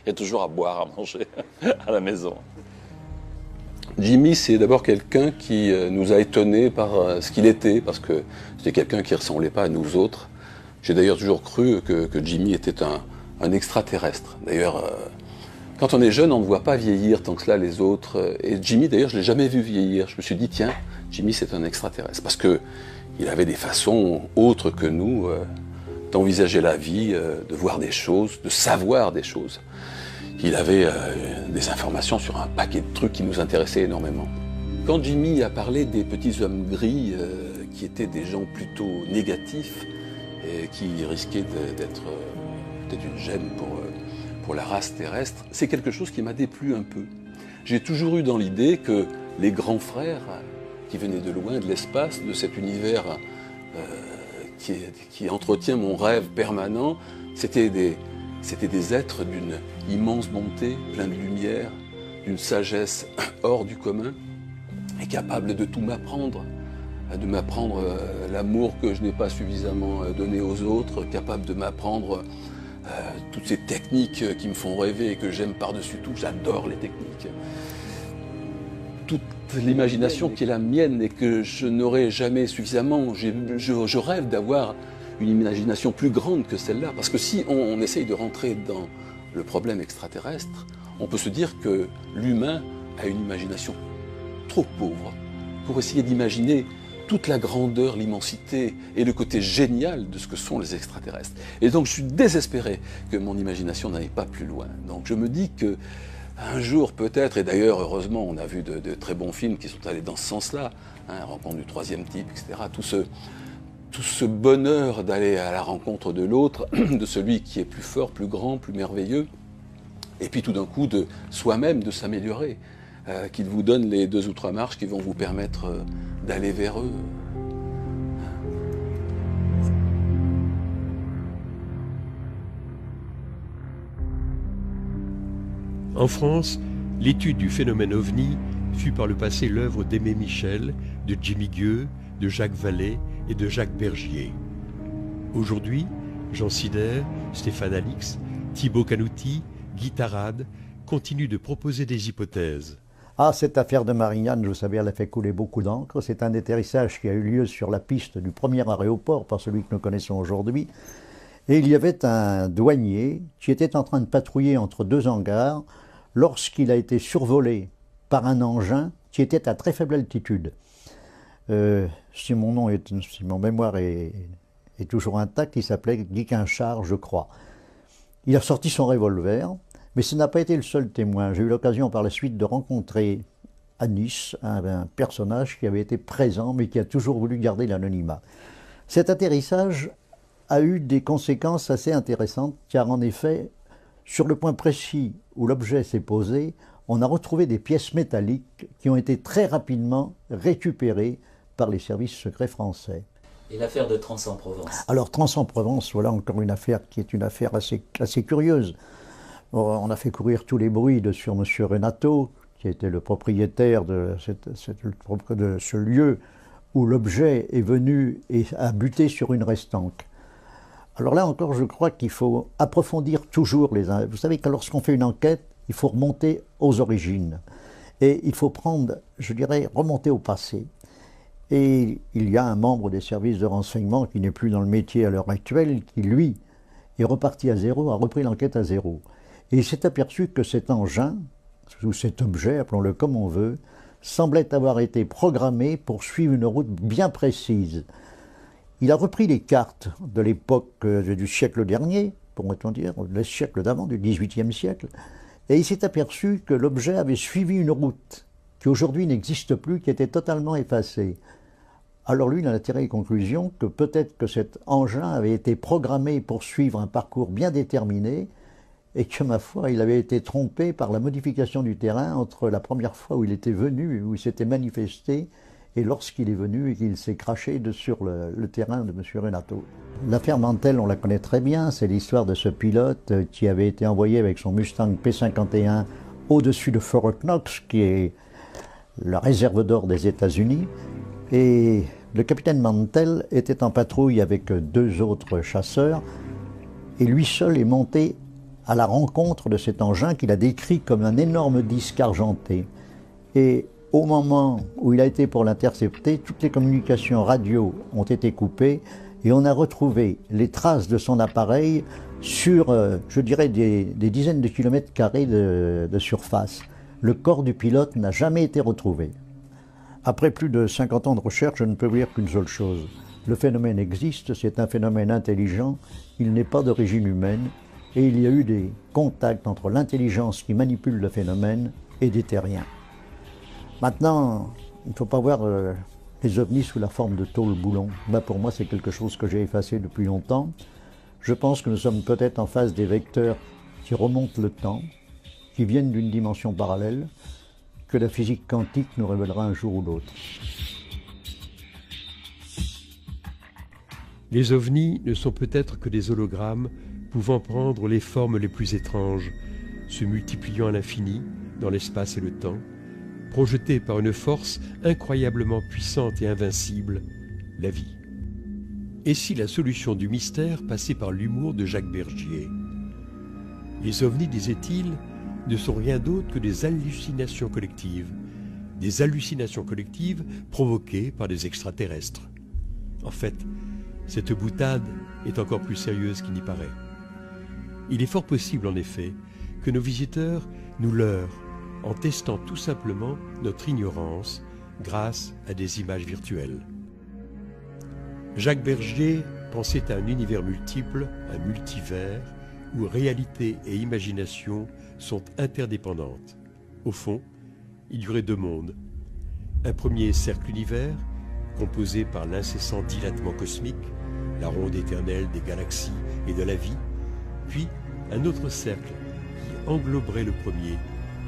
Il y a toujours à boire, à manger à la maison. Jimmy, c'est d'abord quelqu'un qui nous a étonnés par ce qu'il était, parce que c'était quelqu'un qui ne ressemblait pas à nous autres. J'ai d'ailleurs toujours cru que Jimmy était un extraterrestre. D'ailleurs, quand on est jeune, on ne voit pas vieillir tant que cela les autres. Et Jimmy, d'ailleurs, je ne l'ai jamais vu vieillir. Je me suis dit, tiens, Jimmy, c'est un extraterrestre. Parce qu'il avait des façons autres que nous d'envisager la vie, de voir des choses, de savoir des choses. Il avait des informations sur un paquet de trucs qui nous intéressaient énormément. Quand Jimmy a parlé des petits hommes gris, qui étaient des gens plutôt négatifs, et qui risquaient d'être peut-être une gêne pour la race terrestre, c'est quelque chose qui m'a déplu un peu. J'ai toujours eu dans l'idée que les grands frères, qui venaient de loin, de l'espace, de cet univers qui entretient mon rêve permanent, c'était des êtres d'une immense bonté, plein de lumière, d'une sagesse hors du commun, et capables de tout m'apprendre, de m'apprendre l'amour que je n'ai pas suffisamment donné aux autres, capables de m'apprendre toutes ces techniques qui me font rêver et que j'aime par-dessus tout. J'adore les techniques. Toute l'imagination qui est la mienne et que je n'aurai jamais suffisamment. Je rêve d'avoir une imagination plus grande que celle-là. Parce que si on essaye de rentrer dans le problème extraterrestre, on peut se dire que l'humain a une imagination trop pauvre pour essayer d'imaginer toute la grandeur, l'immensité et le côté génial de ce que sont les extraterrestres. Et donc je suis désespéré que mon imagination n'aille pas plus loin. Donc je me dis que un jour peut-être, et d'ailleurs heureusement on a vu de très bons films qui sont allés dans ce sens-là, hein, Rencontre du troisième type, etc. Tout ce bonheur d'aller à la rencontre de l'autre, de celui qui est plus fort, plus grand, plus merveilleux, et puis tout d'un coup de soi-même de s'améliorer, qu'il vous donne les 2 ou 3 marches qui vont vous permettre d'aller vers eux. En France, l'étude du phénomène OVNI fut par le passé l'œuvre d'Aimé Michel, de Jimmy Gueux, de Jacques Vallée et de Jacques Bergier. Aujourd'hui, Jean Sider, Stéphane Alix, Thibaut Canouty, Guy Tarade continuent de proposer des hypothèses. Ah, cette affaire de Marignane, vous savez, elle a fait couler beaucoup d'encre. C'est un atterrissage qui a eu lieu sur la piste du premier aéroport, pas celui que nous connaissons aujourd'hui. Et il y avait un douanier qui était en train de patrouiller entre deux hangars lorsqu'il a été survolé par un engin qui était à très faible altitude. Si mon mémoire est toujours intact, il s'appelait Guy Quinchard, je crois. Il a sorti son revolver, mais ce n'a pas été le seul témoin. J'ai eu l'occasion par la suite de rencontrer à Nice un personnage qui avait été présent, mais qui a toujours voulu garder l'anonymat. Cet atterrissage a eu des conséquences assez intéressantes, car en effet, sur le point précis où l'objet s'est posé, on a retrouvé des pièces métalliques qui ont été très rapidement récupérées par les services secrets français. Et l'affaire de Trans-en-Provence? Alors Trans-en-Provence, voilà encore une affaire qui est une affaire assez curieuse. On a fait courir tous les bruits sur M. Renato, qui était le propriétaire de ce lieu où l'objet est venu et a buté sur une restanque. Alors là encore, je crois qu'il faut approfondir toujours Vous savez que lorsqu'on fait une enquête, il faut remonter aux origines. Et il faut je dirais, remonter au passé. Et il y a un membre des services de renseignement qui n'est plus dans le métier à l'heure actuelle, qui lui est reparti à zéro, a repris l'enquête à zéro. Et il s'est aperçu que cet engin, ou cet objet, appelons-le comme on veut, semblait avoir été programmé pour suivre une route bien précise. Il a repris les cartes de l'époque du siècle dernier, pourrait-on dire, le siècle d'avant, du XVIIIe siècle, et il s'est aperçu que l'objet avait suivi une route qui aujourd'hui n'existe plus, qui était totalement effacée. Alors lui, il en a tiré les conclusions que peut-être que cet engin avait été programmé pour suivre un parcours bien déterminé, et que, ma foi, il avait été trompé par la modification du terrain entre la première fois où il était venu, où il s'était manifesté, et lorsqu'il est venu et qu'il s'est craché sur le terrain de M. Renato. L'affaire Mantel, on la connaît très bien, c'est l'histoire de ce pilote qui avait été envoyé avec son Mustang P51 au-dessus de Fort Knox, qui est la réserve d'or des États-Unis, et le capitaine Mantel était en patrouille avec deux autres chasseurs, et lui seul est monté à la rencontre de cet engin qu'il a décrit comme un énorme disque argenté. Et au moment où il a été pour l'intercepter, toutes les communications radio ont été coupées et on a retrouvé les traces de son appareil sur, je dirais, des dizaines de kilomètres carrés de surface. Le corps du pilote n'a jamais été retrouvé. Après plus de 50 ans de recherche, je ne peux vous dire qu'une seule chose. Le phénomène existe, c'est un phénomène intelligent, il n'est pas d'origine humaine, et il y a eu des contacts entre l'intelligence qui manipule le phénomène et des terriens. Maintenant, il ne faut pas voir les ovnis sous la forme de tôle boulon. Là, pour moi, c'est quelque chose que j'ai effacé depuis longtemps. Je pense que nous sommes peut-être en face des vecteurs qui remontent le temps, qui viennent d'une dimension parallèle, que la physique quantique nous révélera un jour ou l'autre. Les ovnis ne sont peut-être que des hologrammes pouvant prendre les formes les plus étranges, se multipliant à l'infini dans l'espace et le temps, projetés par une force incroyablement puissante et invincible, la vie. Et si la solution du mystère passait par l'humour de Jacques Bergier? Les ovnis, disait-il, ne sont rien d'autre que des hallucinations collectives provoquées par des extraterrestres. En fait, cette boutade est encore plus sérieuse qu'il n'y paraît. Il est fort possible, en effet, que nos visiteurs nous leurrent en testant tout simplement notre ignorance grâce à des images virtuelles. Jacques Bergier pensait à un univers multiple, un multivers, où réalité et imagination sont interdépendantes. Au fond, il y aurait deux mondes. Un premier cercle-univers, composé par l'incessant dilatement cosmique, la ronde éternelle des galaxies et de la vie, puis un autre cercle qui engloberait le premier,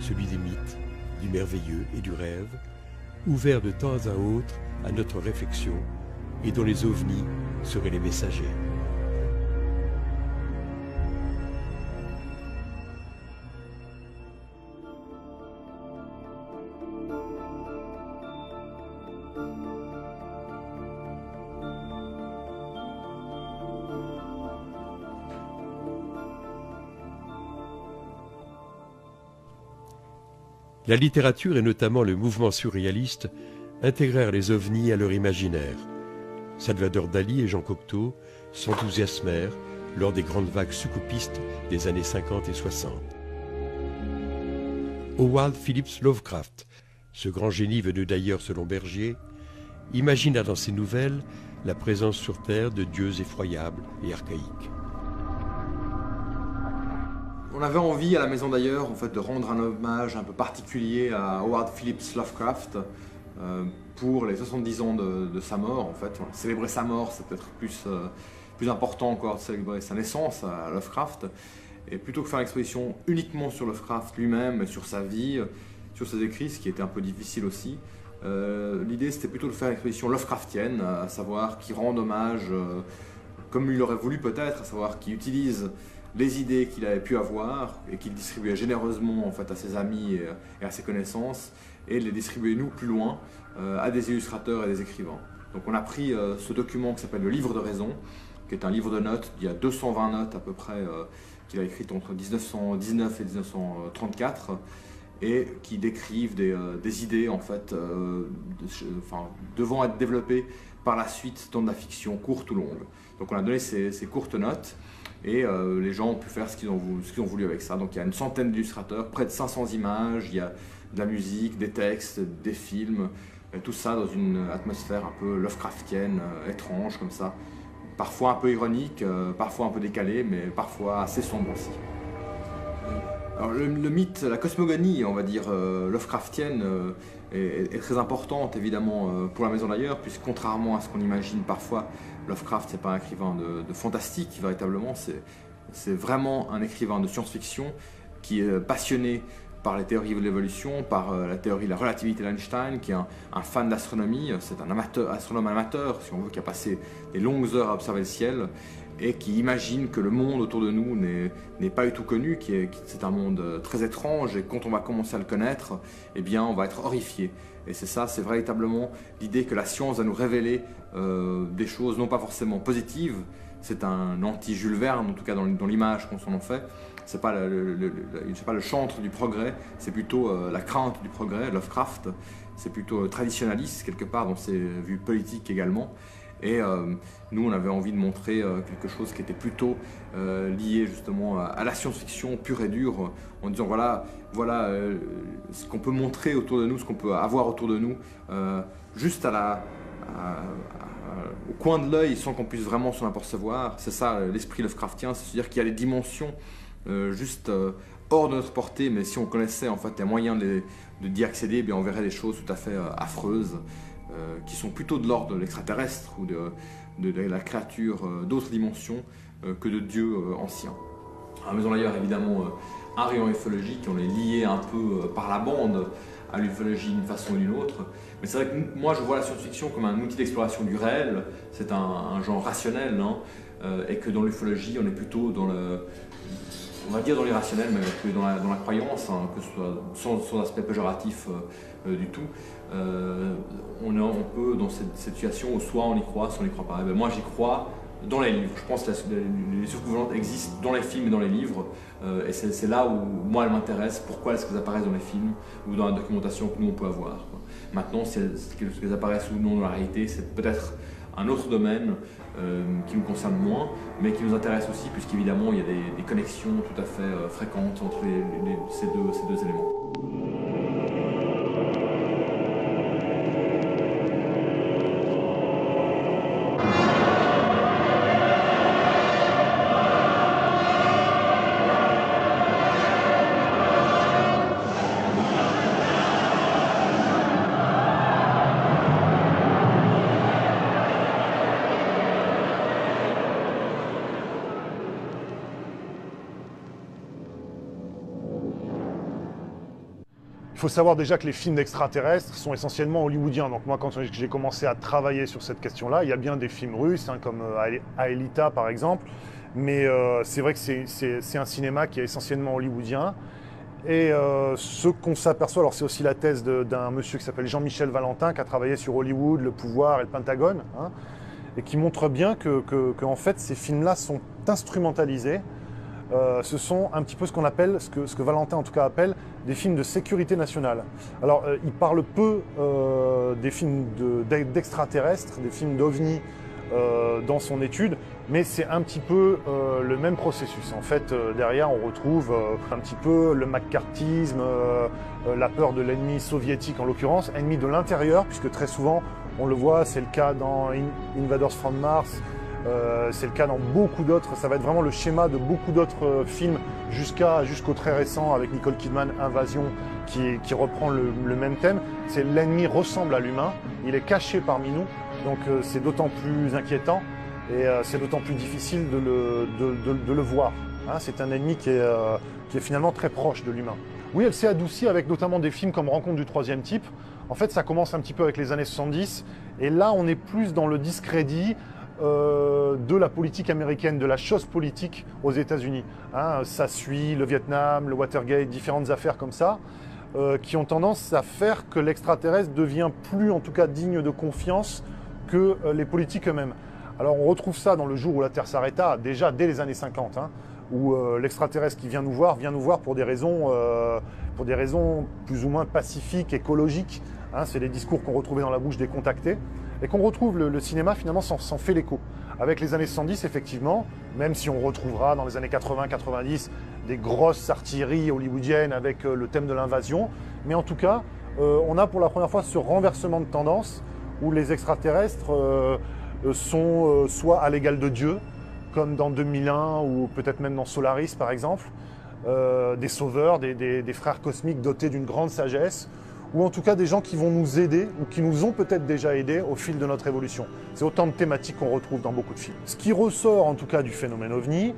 celui des mythes, du merveilleux et du rêve, ouvert de temps à autre à notre réflexion et dont les ovnis seraient les messagers. La littérature et notamment le mouvement surréaliste intégrèrent les ovnis à leur imaginaire. Salvador Dali et Jean Cocteau s'enthousiasmèrent lors des grandes vagues succoupistes des années 50 et 60. Howard Phillips Lovecraft, ce grand génie venu d'ailleurs selon Berger, imagina dans ses nouvelles la présence sur Terre de dieux effroyables et archaïques. On avait envie à la Maison d'Ailleurs en fait, de rendre un hommage un peu particulier à Howard Phillips Lovecraft pour les 70 ans de sa mort. En fait. Célébrer sa mort, c'est peut-être plus important encore de célébrer sa naissance à Lovecraft. Et plutôt que faire une exposition uniquement sur Lovecraft lui-même, sur sa vie, sur ses écrits, ce qui était un peu difficile aussi, l'idée c'était plutôt de faire une exposition Lovecraftienne, à savoir qui rend hommage, comme il aurait voulu peut-être, à savoir qui utilise les idées qu'il avait pu avoir et qu'il distribuait généreusement en fait, à ses amis et à ses connaissances, et les distribuer nous plus loin à des illustrateurs et des écrivains. Donc on a pris ce document qui s'appelle le Livre de Raison, qui est un livre de notes, il y a 220 notes à peu près qu'il a écrites entre 1919 et 1934 et qui décrivent des idées en fait, devant être développées par la suite dans de la fiction courte ou longue. Donc on a donné ces courtes notes et les gens ont pu faire ce qu'ils ont voulu avec ça. Donc il y a une centaine d'illustrateurs, près de 500 images, il y a de la musique, des textes, des films, tout ça dans une atmosphère un peu Lovecraftienne, étrange comme ça. Parfois un peu ironique, parfois un peu décalé, mais parfois assez sombre aussi. Alors le mythe, la cosmogonie, on va dire, Lovecraftienne est très importante évidemment pour la Maison d'Ailleurs, puisque contrairement à ce qu'on imagine parfois, Lovecraft c'est pas un écrivain de fantastique véritablement, c'est vraiment un écrivain de science-fiction qui est passionné par les théories de l'évolution, par la théorie de la relativité d'Einstein, qui est un fan d'astronomie, c'est un astronome amateur, si on veut, qui a passé des longues heures à observer le ciel, et qui imagine que le monde autour de nous n'est pas du tout connu, c'est un monde très étrange, et quand on va commencer à le connaître, eh bien on va être horrifié. Et c'est ça, c'est véritablement l'idée que la science va nous révéler des choses non pas forcément positives, c'est un anti-Jules Verne, en tout cas dans l'image qu'on s'en en fait. C'est pas le chantre du progrès, c'est plutôt la crainte du progrès, Lovecraft. C'est plutôt traditionnaliste quelque part dans ses vues politiques également. Et nous, on avait envie de montrer quelque chose qui était plutôt lié justement à la science-fiction pure et dure, en disant voilà ce qu'on peut montrer autour de nous, ce qu'on peut avoir autour de nous, juste au coin de l'œil sans qu'on puisse vraiment s'en apercevoir. C'est ça l'esprit Lovecraftien, c'est-à-dire qu'il y a des dimensions juste hors de notre portée, mais si on connaissait en fait les moyens d'y accéder, eh bien, on verrait des choses tout à fait affreuses, qui sont plutôt de l'ordre de l'extraterrestre ou de la créature d'autres dimensions que de dieux anciens. À la Maison d'Ailleurs, évidemment, un rayon ufologique, on est lié un peu par la bande à l'ufologie d'une façon ou d'une autre. Mais c'est vrai que moi, je vois la science-fiction comme un outil d'exploration du réel, c'est un genre rationnel, hein, et que dans l'ufologie, on est plutôt dans on va dire dans l'irrationnel, mais dans la croyance, hein, que ce soit sans aspect péjoratif du tout. On peut dans cette situation où soit on y croit, soit on n'y croit pas. Et ben moi j'y crois dans les livres. Je pense que les soucoupes volantes existent dans les films et dans les livres. Et c'est là où moi elles m'intéressent. Pourquoi est-ce qu'elles apparaissent dans les films ou dans la documentation que nous on peut avoir, quoi. Maintenant, est-ce qu'elles apparaissent ou non dans la réalité, c'est peut-être un autre domaine qui nous concerne moins, mais qui nous intéresse aussi, puisqu'évidemment il y a des connexions tout à fait fréquentes entre ces deux éléments. Il faut savoir déjà que les films d'extraterrestres sont essentiellement hollywoodiens. Donc moi, quand j'ai commencé à travailler sur cette question-là, il y a bien des films russes, hein, comme Aelita par exemple, mais c'est vrai que c'est un cinéma qui est essentiellement hollywoodien. Et ce qu'on s'aperçoit, alors c'est aussi la thèse d'un monsieur qui s'appelle Jean-Michel Valentin, qui a travaillé sur Hollywood, le pouvoir et le Pentagone, hein, et qui montre bien que en fait, ces films-là sont instrumentalisés. Ce sont un petit peu ce qu'on appelle, ce que Valentin en tout cas appelle, des films de sécurité nationale. Alors, il parle peu des films d'extraterrestres, des films d'OVNI dans son étude, mais c'est un petit peu le même processus. En fait, derrière, on retrouve un petit peu le macartisme, la peur de l'ennemi soviétique en l'occurrence, ennemi de l'intérieur, puisque très souvent, on le voit, c'est le cas dans Invaders from Mars, c'est le cas dans beaucoup d'autres, ça va être vraiment le schéma de beaucoup d'autres films jusqu'au très récent avec Nicole Kidman, Invasion, qui reprend le même thème. C'est l'ennemi ressemble à l'humain, il est caché parmi nous, donc c'est d'autant plus inquiétant et c'est d'autant plus difficile de le voir. Hein, c'est un ennemi qui est finalement très proche de l'humain. Oui, elle s'est adoucie avec notamment des films comme Rencontre du troisième type. En fait, ça commence un petit peu avec les années 70 et là, on est plus dans le discrédit de la politique américaine, de la chose politique aux États-Unis. Hein, ça suit le Vietnam, le Watergate, différentes affaires comme ça, qui ont tendance à faire que l'extraterrestre devient plus, en tout cas, digne de confiance que les politiques eux-mêmes. Alors on retrouve ça dans Le jour où la Terre s'arrêta, déjà dès les années 50, hein, où l'extraterrestre qui vient nous voir pour des raisons plus ou moins pacifiques, écologiques. Hein, c'est les discours qu'on retrouvait dans la bouche des contactés. Et qu'on retrouve, le cinéma finalement s'en fait l'écho. Avec les années 70, effectivement, même si on retrouvera dans les années 80-90 des grosses artilleries hollywoodiennes avec le thème de l'invasion, mais en tout cas, on a pour la première fois ce renversement de tendance où les extraterrestres sont soit à l'égal de Dieu, comme dans 2001 ou peut-être même dans Solaris par exemple, des sauveurs, des frères cosmiques dotés d'une grande sagesse, ou en tout cas des gens qui vont nous aider, ou qui nous ont peut-être déjà aidés au fil de notre évolution. C'est autant de thématiques qu'on retrouve dans beaucoup de films. Ce qui ressort en tout cas du phénomène OVNI,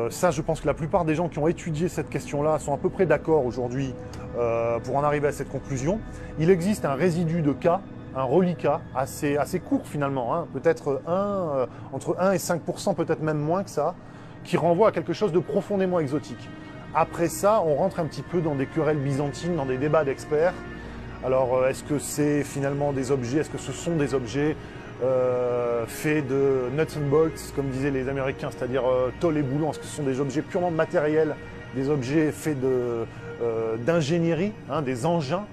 ça je pense que la plupart des gens qui ont étudié cette question-là sont à peu près d'accord aujourd'hui pour en arriver à cette conclusion. Il existe un résidu de cas, un reliquat assez court finalement, hein, peut-être entre 1 et 5%, peut-être même moins que ça, qui renvoie à quelque chose de profondément exotique. Après ça, on rentre un petit peu dans des querelles byzantines, dans des débats d'experts. Alors, est-ce que c'est finalement des objets, est-ce que ce sont des objets faits de nuts and bolts, comme disaient les Américains, c'est-à-dire tôle et boulons, est-ce que ce sont des objets purement matériels, des objets faits d'ingénierie, hein, des engins?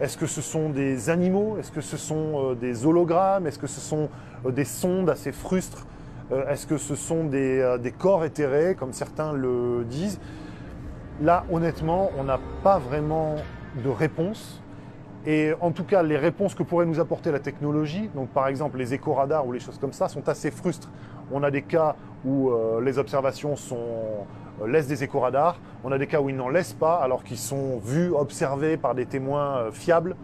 Est-ce que ce sont des animaux? Est-ce que ce sont des hologrammes? Est-ce que ce sont des sondes assez frustres? Est-ce que ce sont des corps éthérés, comme certains le disent? Là, honnêtement, on n'a pas vraiment de réponse. Et en tout cas, les réponses que pourrait nous apporter la technologie, donc par exemple les éco-radars ou les choses comme ça, sont assez frustres. On a des cas où les observations laissent des éco-radars. On a des cas où ils n'en laissent pas, alors qu'ils sont vus, observés par des témoins fiables.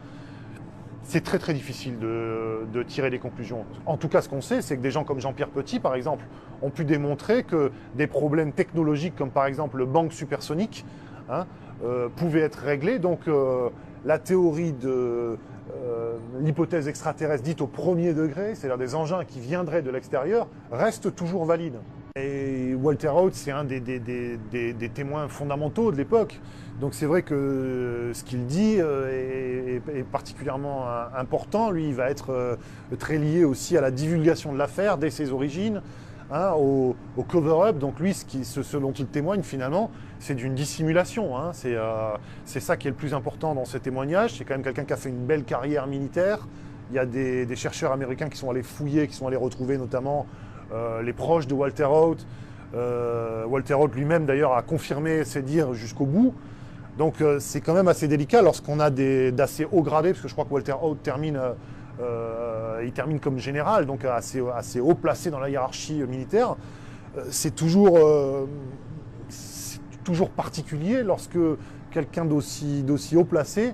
C'est très très difficile de tirer des conclusions. En tout cas, ce qu'on sait, c'est que des gens comme Jean-Pierre Petit, par exemple, ont pu démontrer que des problèmes technologiques, comme par exemple le bang supersonique, hein, pouvaient être réglés. Donc la théorie de l'hypothèse extraterrestre dite au premier degré, c'est-à-dire des engins qui viendraient de l'extérieur, reste toujours valide. Et Walter Haut, c'est un des témoins fondamentaux de l'époque. Donc c'est vrai que ce qu'il dit est particulièrement important. Lui, il va être très lié aussi à la divulgation de l'affaire dès ses origines, hein, au cover-up. Donc lui, ce dont il témoigne finalement, c'est d'une dissimulation. Hein. C'est ça qui est le plus important dans ce témoignage. C'est quand même quelqu'un qui a fait une belle carrière militaire. Il y a des chercheurs américains qui sont allés fouiller, qui sont allés retrouver notamment les proches de Walter Haut. Walter Haut lui-même d'ailleurs a confirmé ses dires jusqu'au bout. Donc c'est quand même assez délicat lorsqu'on a d'assez hauts gradés, parce que je crois que Walter Haut termine comme général, donc assez haut placé dans la hiérarchie militaire. C'est toujours particulier lorsque quelqu'un d'aussi haut placé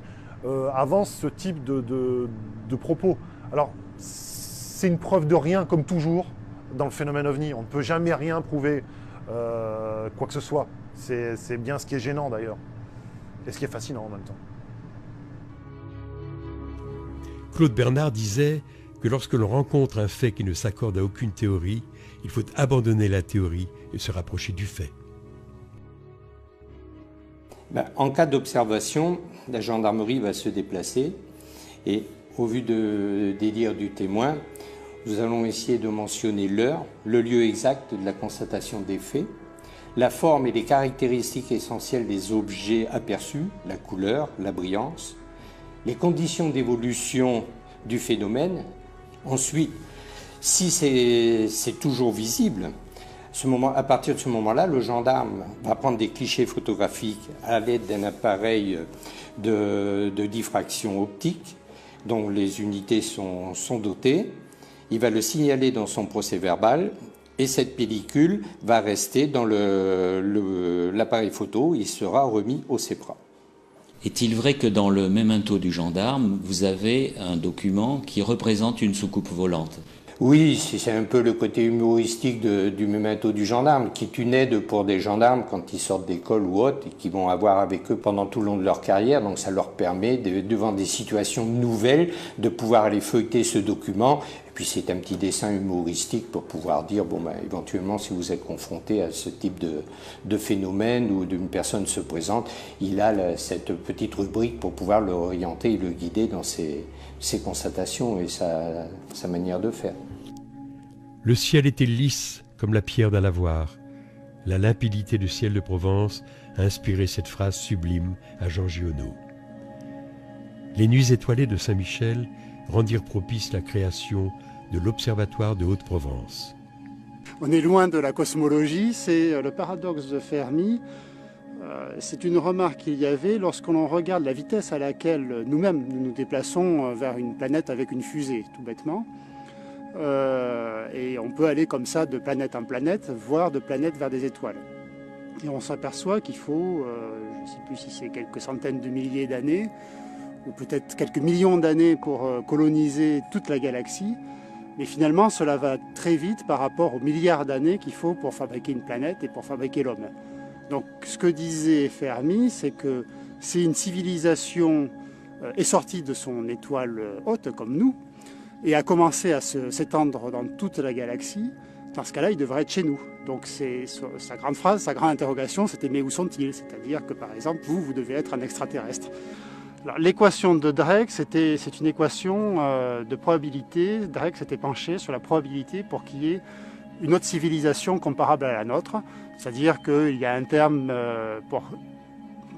avance ce type de propos. Alors c'est une preuve de rien comme toujours. Dans le phénomène OVNI, on ne peut jamais rien prouver, quoi que ce soit. C'est bien ce qui est gênant d'ailleurs, et ce qui est fascinant en même temps. Claude Bernard disait que lorsque l'on rencontre un fait qui ne s'accorde à aucune théorie, il faut abandonner la théorie et se rapprocher du fait. En cas d'observation, la gendarmerie va se déplacer et au vu des dires du témoin, nous allons essayer de mentionner l'heure, le lieu exact de la constatation des faits, la forme et les caractéristiques essentielles des objets aperçus, la couleur, la brillance, les conditions d'évolution du phénomène. Ensuite, si c'est toujours visible, à partir de ce moment-là, le gendarme va prendre des clichés photographiques à l'aide d'un appareil de diffraction optique dont les unités sont dotées. Il va le signaler dans son procès-verbal et cette pellicule va rester dans l'appareil photo. Il sera remis au CEPRA. Est-il vrai que dans le memento du gendarme, vous avez un document qui représente une soucoupe volante ? Oui, c'est un peu le côté humoristique du memento du gendarme, qui est une aide pour des gendarmes quand ils sortent d'école ou autre, et qui vont avoir avec eux pendant tout le long de leur carrière. Donc ça leur permet, devant des situations nouvelles, de pouvoir aller feuilleter ce document. Et puis c'est un petit dessin humoristique pour pouvoir dire, bon, ben, éventuellement, si vous êtes confronté à ce type de phénomène ou d'une personne se présente, il a cette petite rubrique pour pouvoir l'orienter et le guider dans ses constatations et sa manière de faire. Le ciel était lisse comme la pierre d'un lavoir. La limpidité du ciel de Provence a inspiré cette phrase sublime à Jean Giono. Les nuits étoilées de Saint-Michel rendirent propice la création de l'Observatoire de Haute-Provence. On est loin de la cosmologie, c'est le paradoxe de Fermi. C'est une remarque qu'il y avait lorsqu'on regarde la vitesse à laquelle nous-mêmes nous déplaçons vers une planète avec une fusée, tout bêtement. Et on peut aller comme ça de planète en planète, voire de planète vers des étoiles. Et on s'aperçoit qu'il faut, je ne sais plus si c'est quelques centaines de milliers d'années, ou peut-être quelques millions d'années pour coloniser toute la galaxie. Mais finalement, cela va très vite par rapport aux milliards d'années qu'il faut pour fabriquer une planète et pour fabriquer l'homme. Donc ce que disait Fermi, c'est que si une civilisation est sortie de son étoile haute, comme nous, et a commencé à s'étendre dans toute la galaxie, dans ce cas-là, il devrait être chez nous. Donc c'est sa grande phrase, sa grande interrogation, c'était « mais où sont-ils » C'est-à-dire que par exemple, vous devez être un extraterrestre. L'équation de Drake, c'est une équation de probabilité. Drake s'était penché sur la probabilité pour qu'il y ait une autre civilisation comparable à la nôtre. C'est-à-dire qu'il y a un terme pour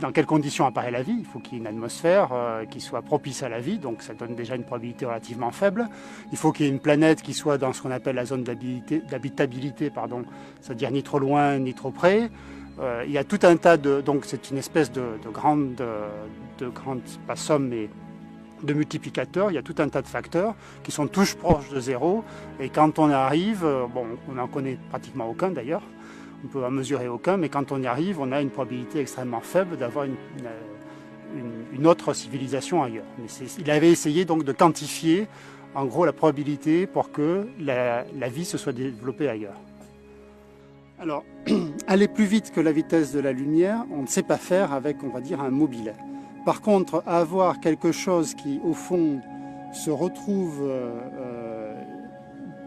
dans quelles conditions apparaît la vie. Il faut qu'il y ait une atmosphère qui soit propice à la vie, donc ça donne déjà une probabilité relativement faible. Il faut qu'il y ait une planète qui soit dans ce qu'on appelle la zone d'habitabilité, c'est-à-dire ni trop loin ni trop près. Il y a tout un tas de... Donc c'est une espèce de grande, pas somme, mais de multiplicateurs. Il y a tout un tas de facteurs qui sont tous proches de zéro. Et quand on arrive, bon, on n'en connaît pratiquement aucun d'ailleurs, on ne peut en mesurer aucun, mais quand on y arrive, on a une probabilité extrêmement faible d'avoir une autre civilisation ailleurs. Mais il avait essayé donc de quantifier en gros la probabilité pour que la vie se soit développée ailleurs. Alors, aller plus vite que la vitesse de la lumière, on ne sait pas faire avec, on va dire, un mobile. Par contre, avoir quelque chose qui, au fond, se retrouve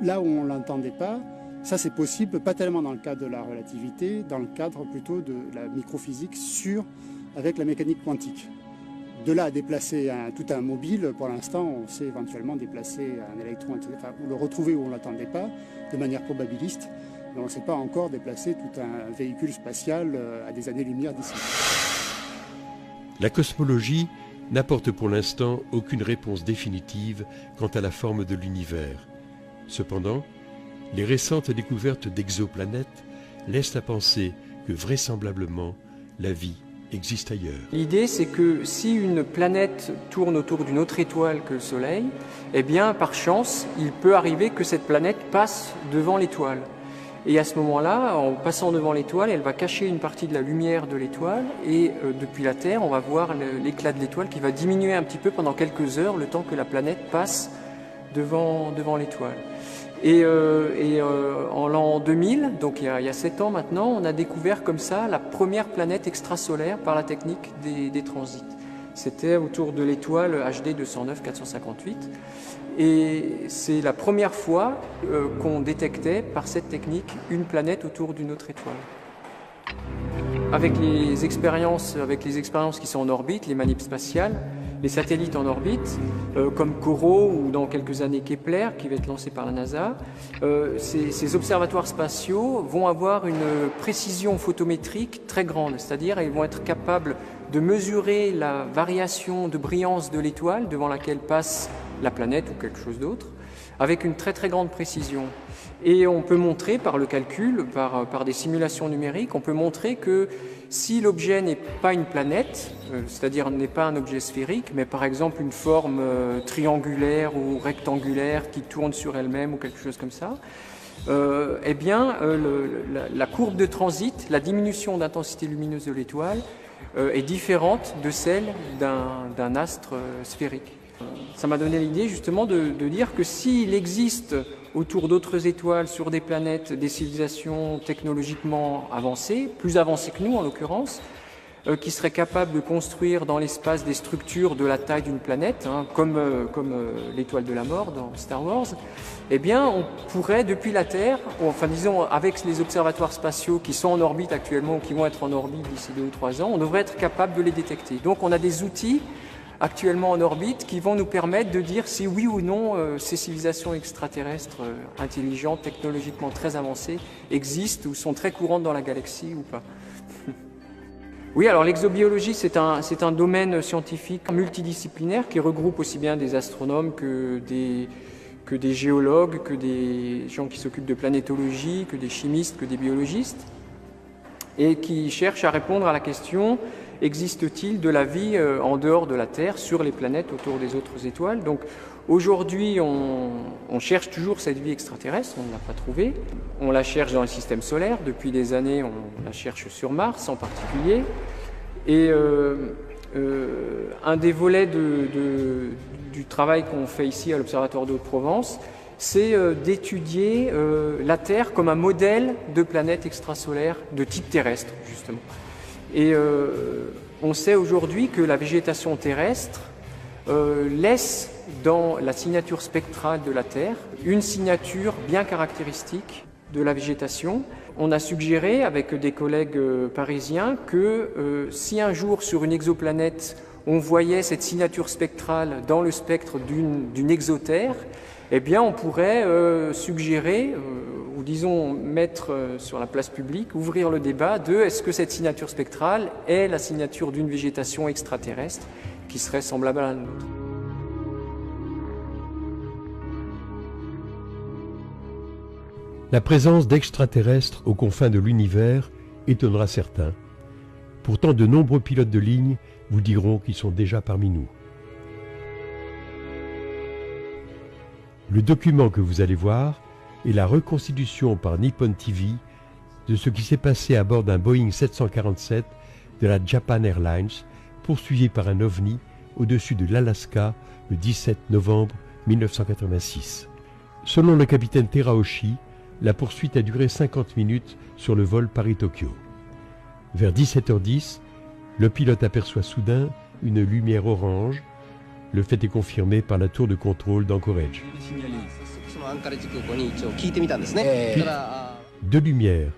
là où on ne l'entendait pas, ça c'est possible, pas tellement dans le cadre de la relativité, dans le cadre plutôt de la microphysique avec la mécanique quantique. De là à déplacer tout un mobile, pour l'instant, on sait éventuellement déplacer un électron, ou le retrouver où on ne l'attendait pas, de manière probabiliste, mais on ne sait pas encore déplacer tout un véhicule spatial à des années-lumière d'ici. La cosmologie n'apporte pour l'instant aucune réponse définitive quant à la forme de l'univers. Cependant, les récentes découvertes d'exoplanètes laissent à penser que vraisemblablement la vie existe ailleurs. L'idée, c'est que si une planète tourne autour d'une autre étoile que le Soleil, eh bien, par chance, il peut arriver que cette planète passe devant l'étoile. Et à ce moment-là, en passant devant l'étoile, elle va cacher une partie de la lumière de l'étoile et depuis la Terre, on va voir l'éclat de l'étoile qui va diminuer un petit peu pendant quelques heures, le temps que la planète passe devant l'étoile. Et en l'an 2000, donc il y a 7 ans maintenant, on a découvert comme ça la première planète extrasolaire par la technique des transits. C'était autour de l'étoile HD 209 458. Et c'est la première fois qu'on détectait par cette technique une planète autour d'une autre étoile. Avec les expériences qui sont en orbite, les manips spatiales, les satellites en orbite, comme Corot ou dans quelques années Kepler, qui va être lancé par la NASA, ces observatoires spatiaux vont avoir une précision photométrique très grande, c'est-à-dire ils vont être capables de mesurer la variation de brillance de l'étoile devant laquelle passe la planète ou quelque chose d'autre, avec une très très grande précision. Et on peut montrer par le calcul, par des simulations numériques, on peut montrer que si l'objet n'est pas une planète, c'est-à-dire n'est pas un objet sphérique, mais par exemple une forme triangulaire ou rectangulaire qui tourne sur elle-même ou quelque chose comme ça, eh bien la courbe de transit, la diminution d'intensité lumineuse de l'étoile est différente de celle d'un astre sphérique. Ça m'a donné l'idée justement de dire que s'il existe autour d'autres étoiles, sur des planètes, des civilisations technologiquement avancées, plus avancées que nous en l'occurrence, qui seraient capables de construire dans l'espace des structures de la taille d'une planète, hein, comme l'étoile de la mort dans Star Wars, eh bien on pourrait depuis la Terre, enfin disons avec les observatoires spatiaux qui sont en orbite actuellement ou qui vont être en orbite d'ici 2 ou 3 ans, on devrait être capable de les détecter. Donc on a des outils actuellement en orbite qui vont nous permettre de dire si oui ou non ces civilisations extraterrestres intelligentes, technologiquement très avancées, existent ou sont très courantes dans la galaxie ou pas. Oui, alors l'exobiologie, c'est un domaine scientifique multidisciplinaire qui regroupe aussi bien des astronomes que des géologues, que des gens qui s'occupent de planétologie, que des chimistes, que des biologistes, et qui cherche à répondre à la question: existe-t-il de la vie en dehors de la Terre, sur les planètes autour des autres étoiles? Donc aujourd'hui, on cherche toujours cette vie extraterrestre, on ne l'a pas trouvée. On la cherche dans le système solaire, depuis des années on la cherche sur Mars en particulier. Et un des volets du travail qu'on fait ici à l'Observatoire de Haute-Provence, c'est d'étudier la Terre comme un modèle de planète extrasolaire de type terrestre, justement. Et on sait aujourd'hui que la végétation terrestre laisse dans la signature spectrale de la Terre une signature bien caractéristique de la végétation. On a suggéré avec des collègues parisiens que si un jour sur une exoplanète on voyait cette signature spectrale dans le spectre d'une exotère, eh bien on pourrait suggérer, ou disons mettre sur la place publique, ouvrir le débat de est-ce que cette signature spectrale est la signature d'une végétation extraterrestre qui serait semblable à la nôtre. La présence d'extraterrestres aux confins de l'univers étonnera certains. Pourtant, de nombreux pilotes de ligne vous diront qu'ils sont déjà parmi nous. Le document que vous allez voir est la reconstitution par Nippon TV de ce qui s'est passé à bord d'un Boeing 747 de la Japan Airlines, poursuivi par un ovni au-dessus de l'Alaska le 17 novembre 1986. Selon le capitaine Teraoshi, la poursuite a duré 50 minutes sur le vol Paris-Tokyo. Vers 17h10, le pilote aperçoit soudain une lumière orange. Le fait est confirmé par la tour de contrôle d'Anchorage. Puis, 2 lumières,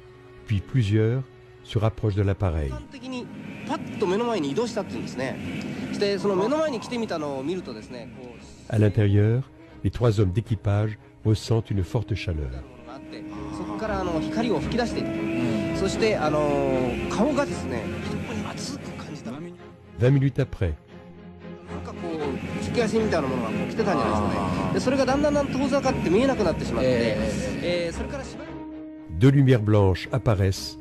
puis plusieurs se rapprochent de l'appareil. À l'intérieur, les 3 hommes d'équipage ressentent une forte chaleur. 20 minutes après, deux lumières blanches apparaissent,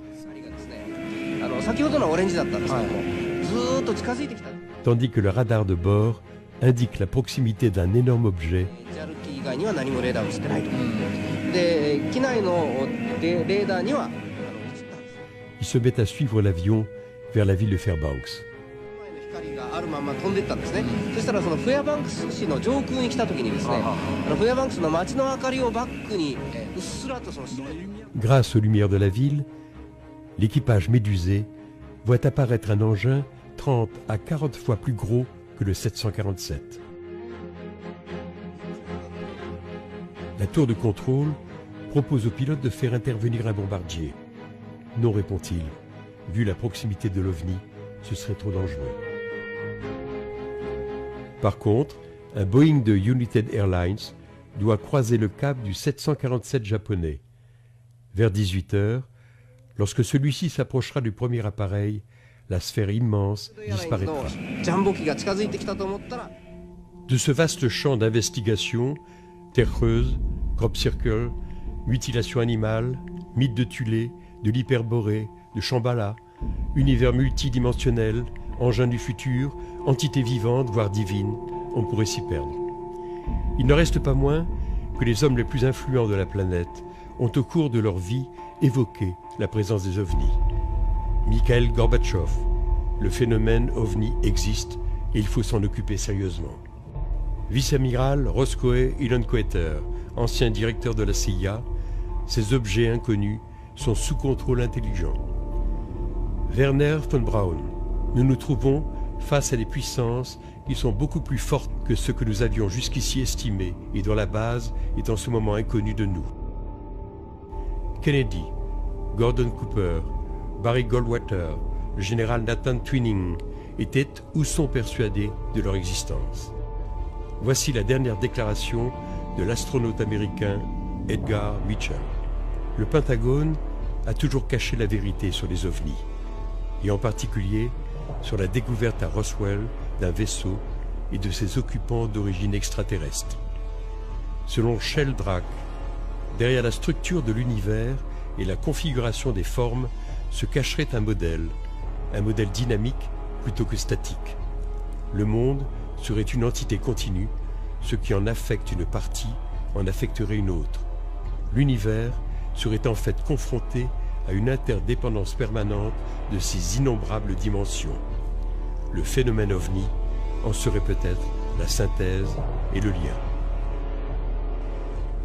tandis que le radar de bord indique la proximité d'un énorme objet qui se met à suivre l'avion vers la ville de Fairbanks. Grâce aux lumières de la ville, l'équipage médusé voit apparaître un engin 30 à 40 fois plus gros que le 747. La tour de contrôle propose au pilote de faire intervenir un bombardier. Non, répond-il. Vu la proximité de l'OVNI, ce serait trop dangereux. Par contre, un Boeing de United Airlines doit croiser le cap du 747 japonais. Vers 18 h, lorsque celui-ci s'approchera du premier appareil, la sphère immense disparaîtra. De ce vaste champ d'investigation, Terre creuse, Crop Circle, mutilation animale, mythe de Thulé, de l'Hyperborée, de Shambhala, univers multidimensionnel, engin du futur, entité vivante, voire divine, on pourrait s'y perdre. Il ne reste pas moins que les hommes les plus influents de la planète ont au cours de leur vie évoqué la présence des ovnis. Mikhail Gorbatchev, le phénomène ovni existe et il faut s'en occuper sérieusement. Vice-amiral Roscoe Hillenkoetter, ancien directeur de la CIA, ces objets inconnus sont sous contrôle intelligent. Werner von Braun, nous nous trouvons face à des puissances qui sont beaucoup plus fortes que ce que nous avions jusqu'ici estimé et dont la base est en ce moment inconnue de nous. Kennedy, Gordon Cooper, Barry Goldwater, le général Nathan Twining étaient ou sont persuadés de leur existence. Voici la dernière déclaration de l'astronaute américain Edgar Mitchell. Le Pentagone a toujours caché la vérité sur les ovnis, et en particulier sur la découverte à Roswell d'un vaisseau et de ses occupants d'origine extraterrestre. Selon Sheldrake, derrière la structure de l'univers et la configuration des formes se cacherait un modèle dynamique plutôt que statique. Le monde serait une entité continue, ce qui en affecte une partie en affecterait une autre. L'univers serait en fait confronté à une interdépendance permanente de ces innombrables dimensions. Le phénomène ovni en serait peut-être la synthèse et le lien.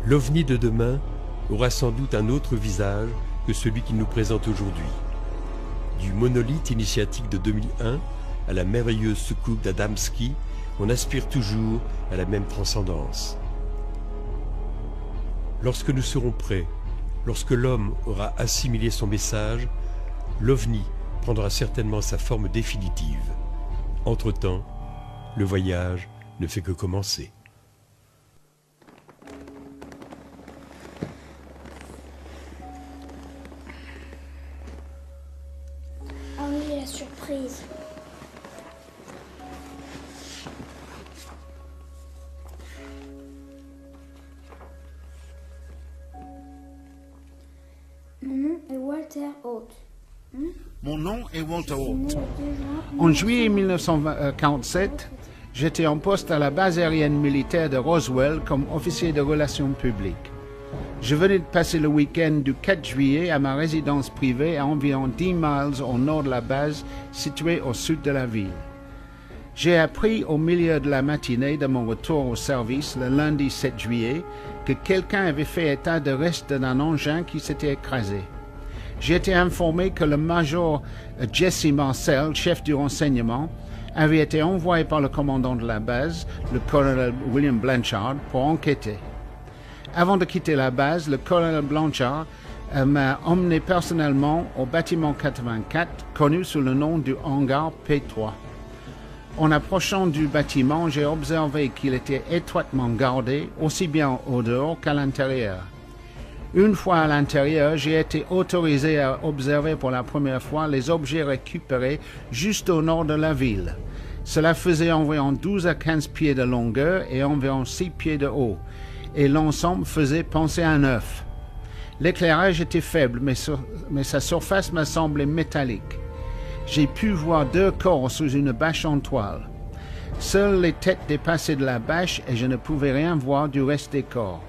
L'ovni de demain aura sans doute un autre visage que celui qu'il nous présente aujourd'hui. Du monolithe initiatique de 2001 à la merveilleuse soucoupe d'Adamski, on aspire toujours à la même transcendance. Lorsque nous serons prêts, lorsque l'homme aura assimilé son message, l'OVNI prendra certainement sa forme définitive. Entre-temps, le voyage ne fait que commencer. Ah oui, la surprise. Mon nom est Walter Haute. Mon nom est Walter Haute. En juillet 1947, j'étais en poste à la base aérienne militaire de Roswell comme officier de relations publiques. Je venais de passer le week-end du 4 juillet à ma résidence privée à environ 10 miles au nord de la base située au sud de la ville. J'ai appris au milieu de la matinée de mon retour au service le lundi 7 juillet que quelqu'un avait fait état de restes d'un engin qui s'était écrasé. J'ai été informé que le major Jesse Marcel, chef du renseignement, avait été envoyé par le commandant de la base, le colonel William Blanchard, pour enquêter. Avant de quitter la base, le colonel Blanchard m'a emmené personnellement au bâtiment 84, connu sous le nom du hangar P3. En approchant du bâtiment, j'ai observé qu'il était étroitement gardé, aussi bien au dehors qu'à l'intérieur. Une fois à l'intérieur, j'ai été autorisé à observer pour la première fois les objets récupérés juste au nord de la ville. Cela faisait environ 12 à 15 pieds de longueur et environ 6 pieds de haut, et l'ensemble faisait penser à un œuf. L'éclairage était faible, mais sa surface m'a semblé métallique. J'ai pu voir 2 corps sous une bâche en toile. Seules les têtes dépassaient de la bâche et je ne pouvais rien voir du reste des corps.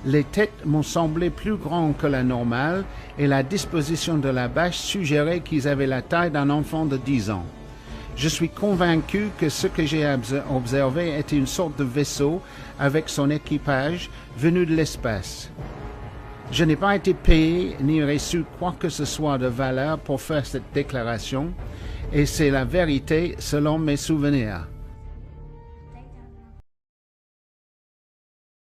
Les têtes m'ont semblé plus grandes que la normale et la disposition de la bâche suggérait qu'ils avaient la taille d'un enfant de 10 ans. Je suis convaincu que ce que j'ai observé était une sorte de vaisseau avec son équipage venu de l'espace. Je n'ai pas été payé ni reçu quoi que ce soit de valeur pour faire cette déclaration, et c'est la vérité selon mes souvenirs.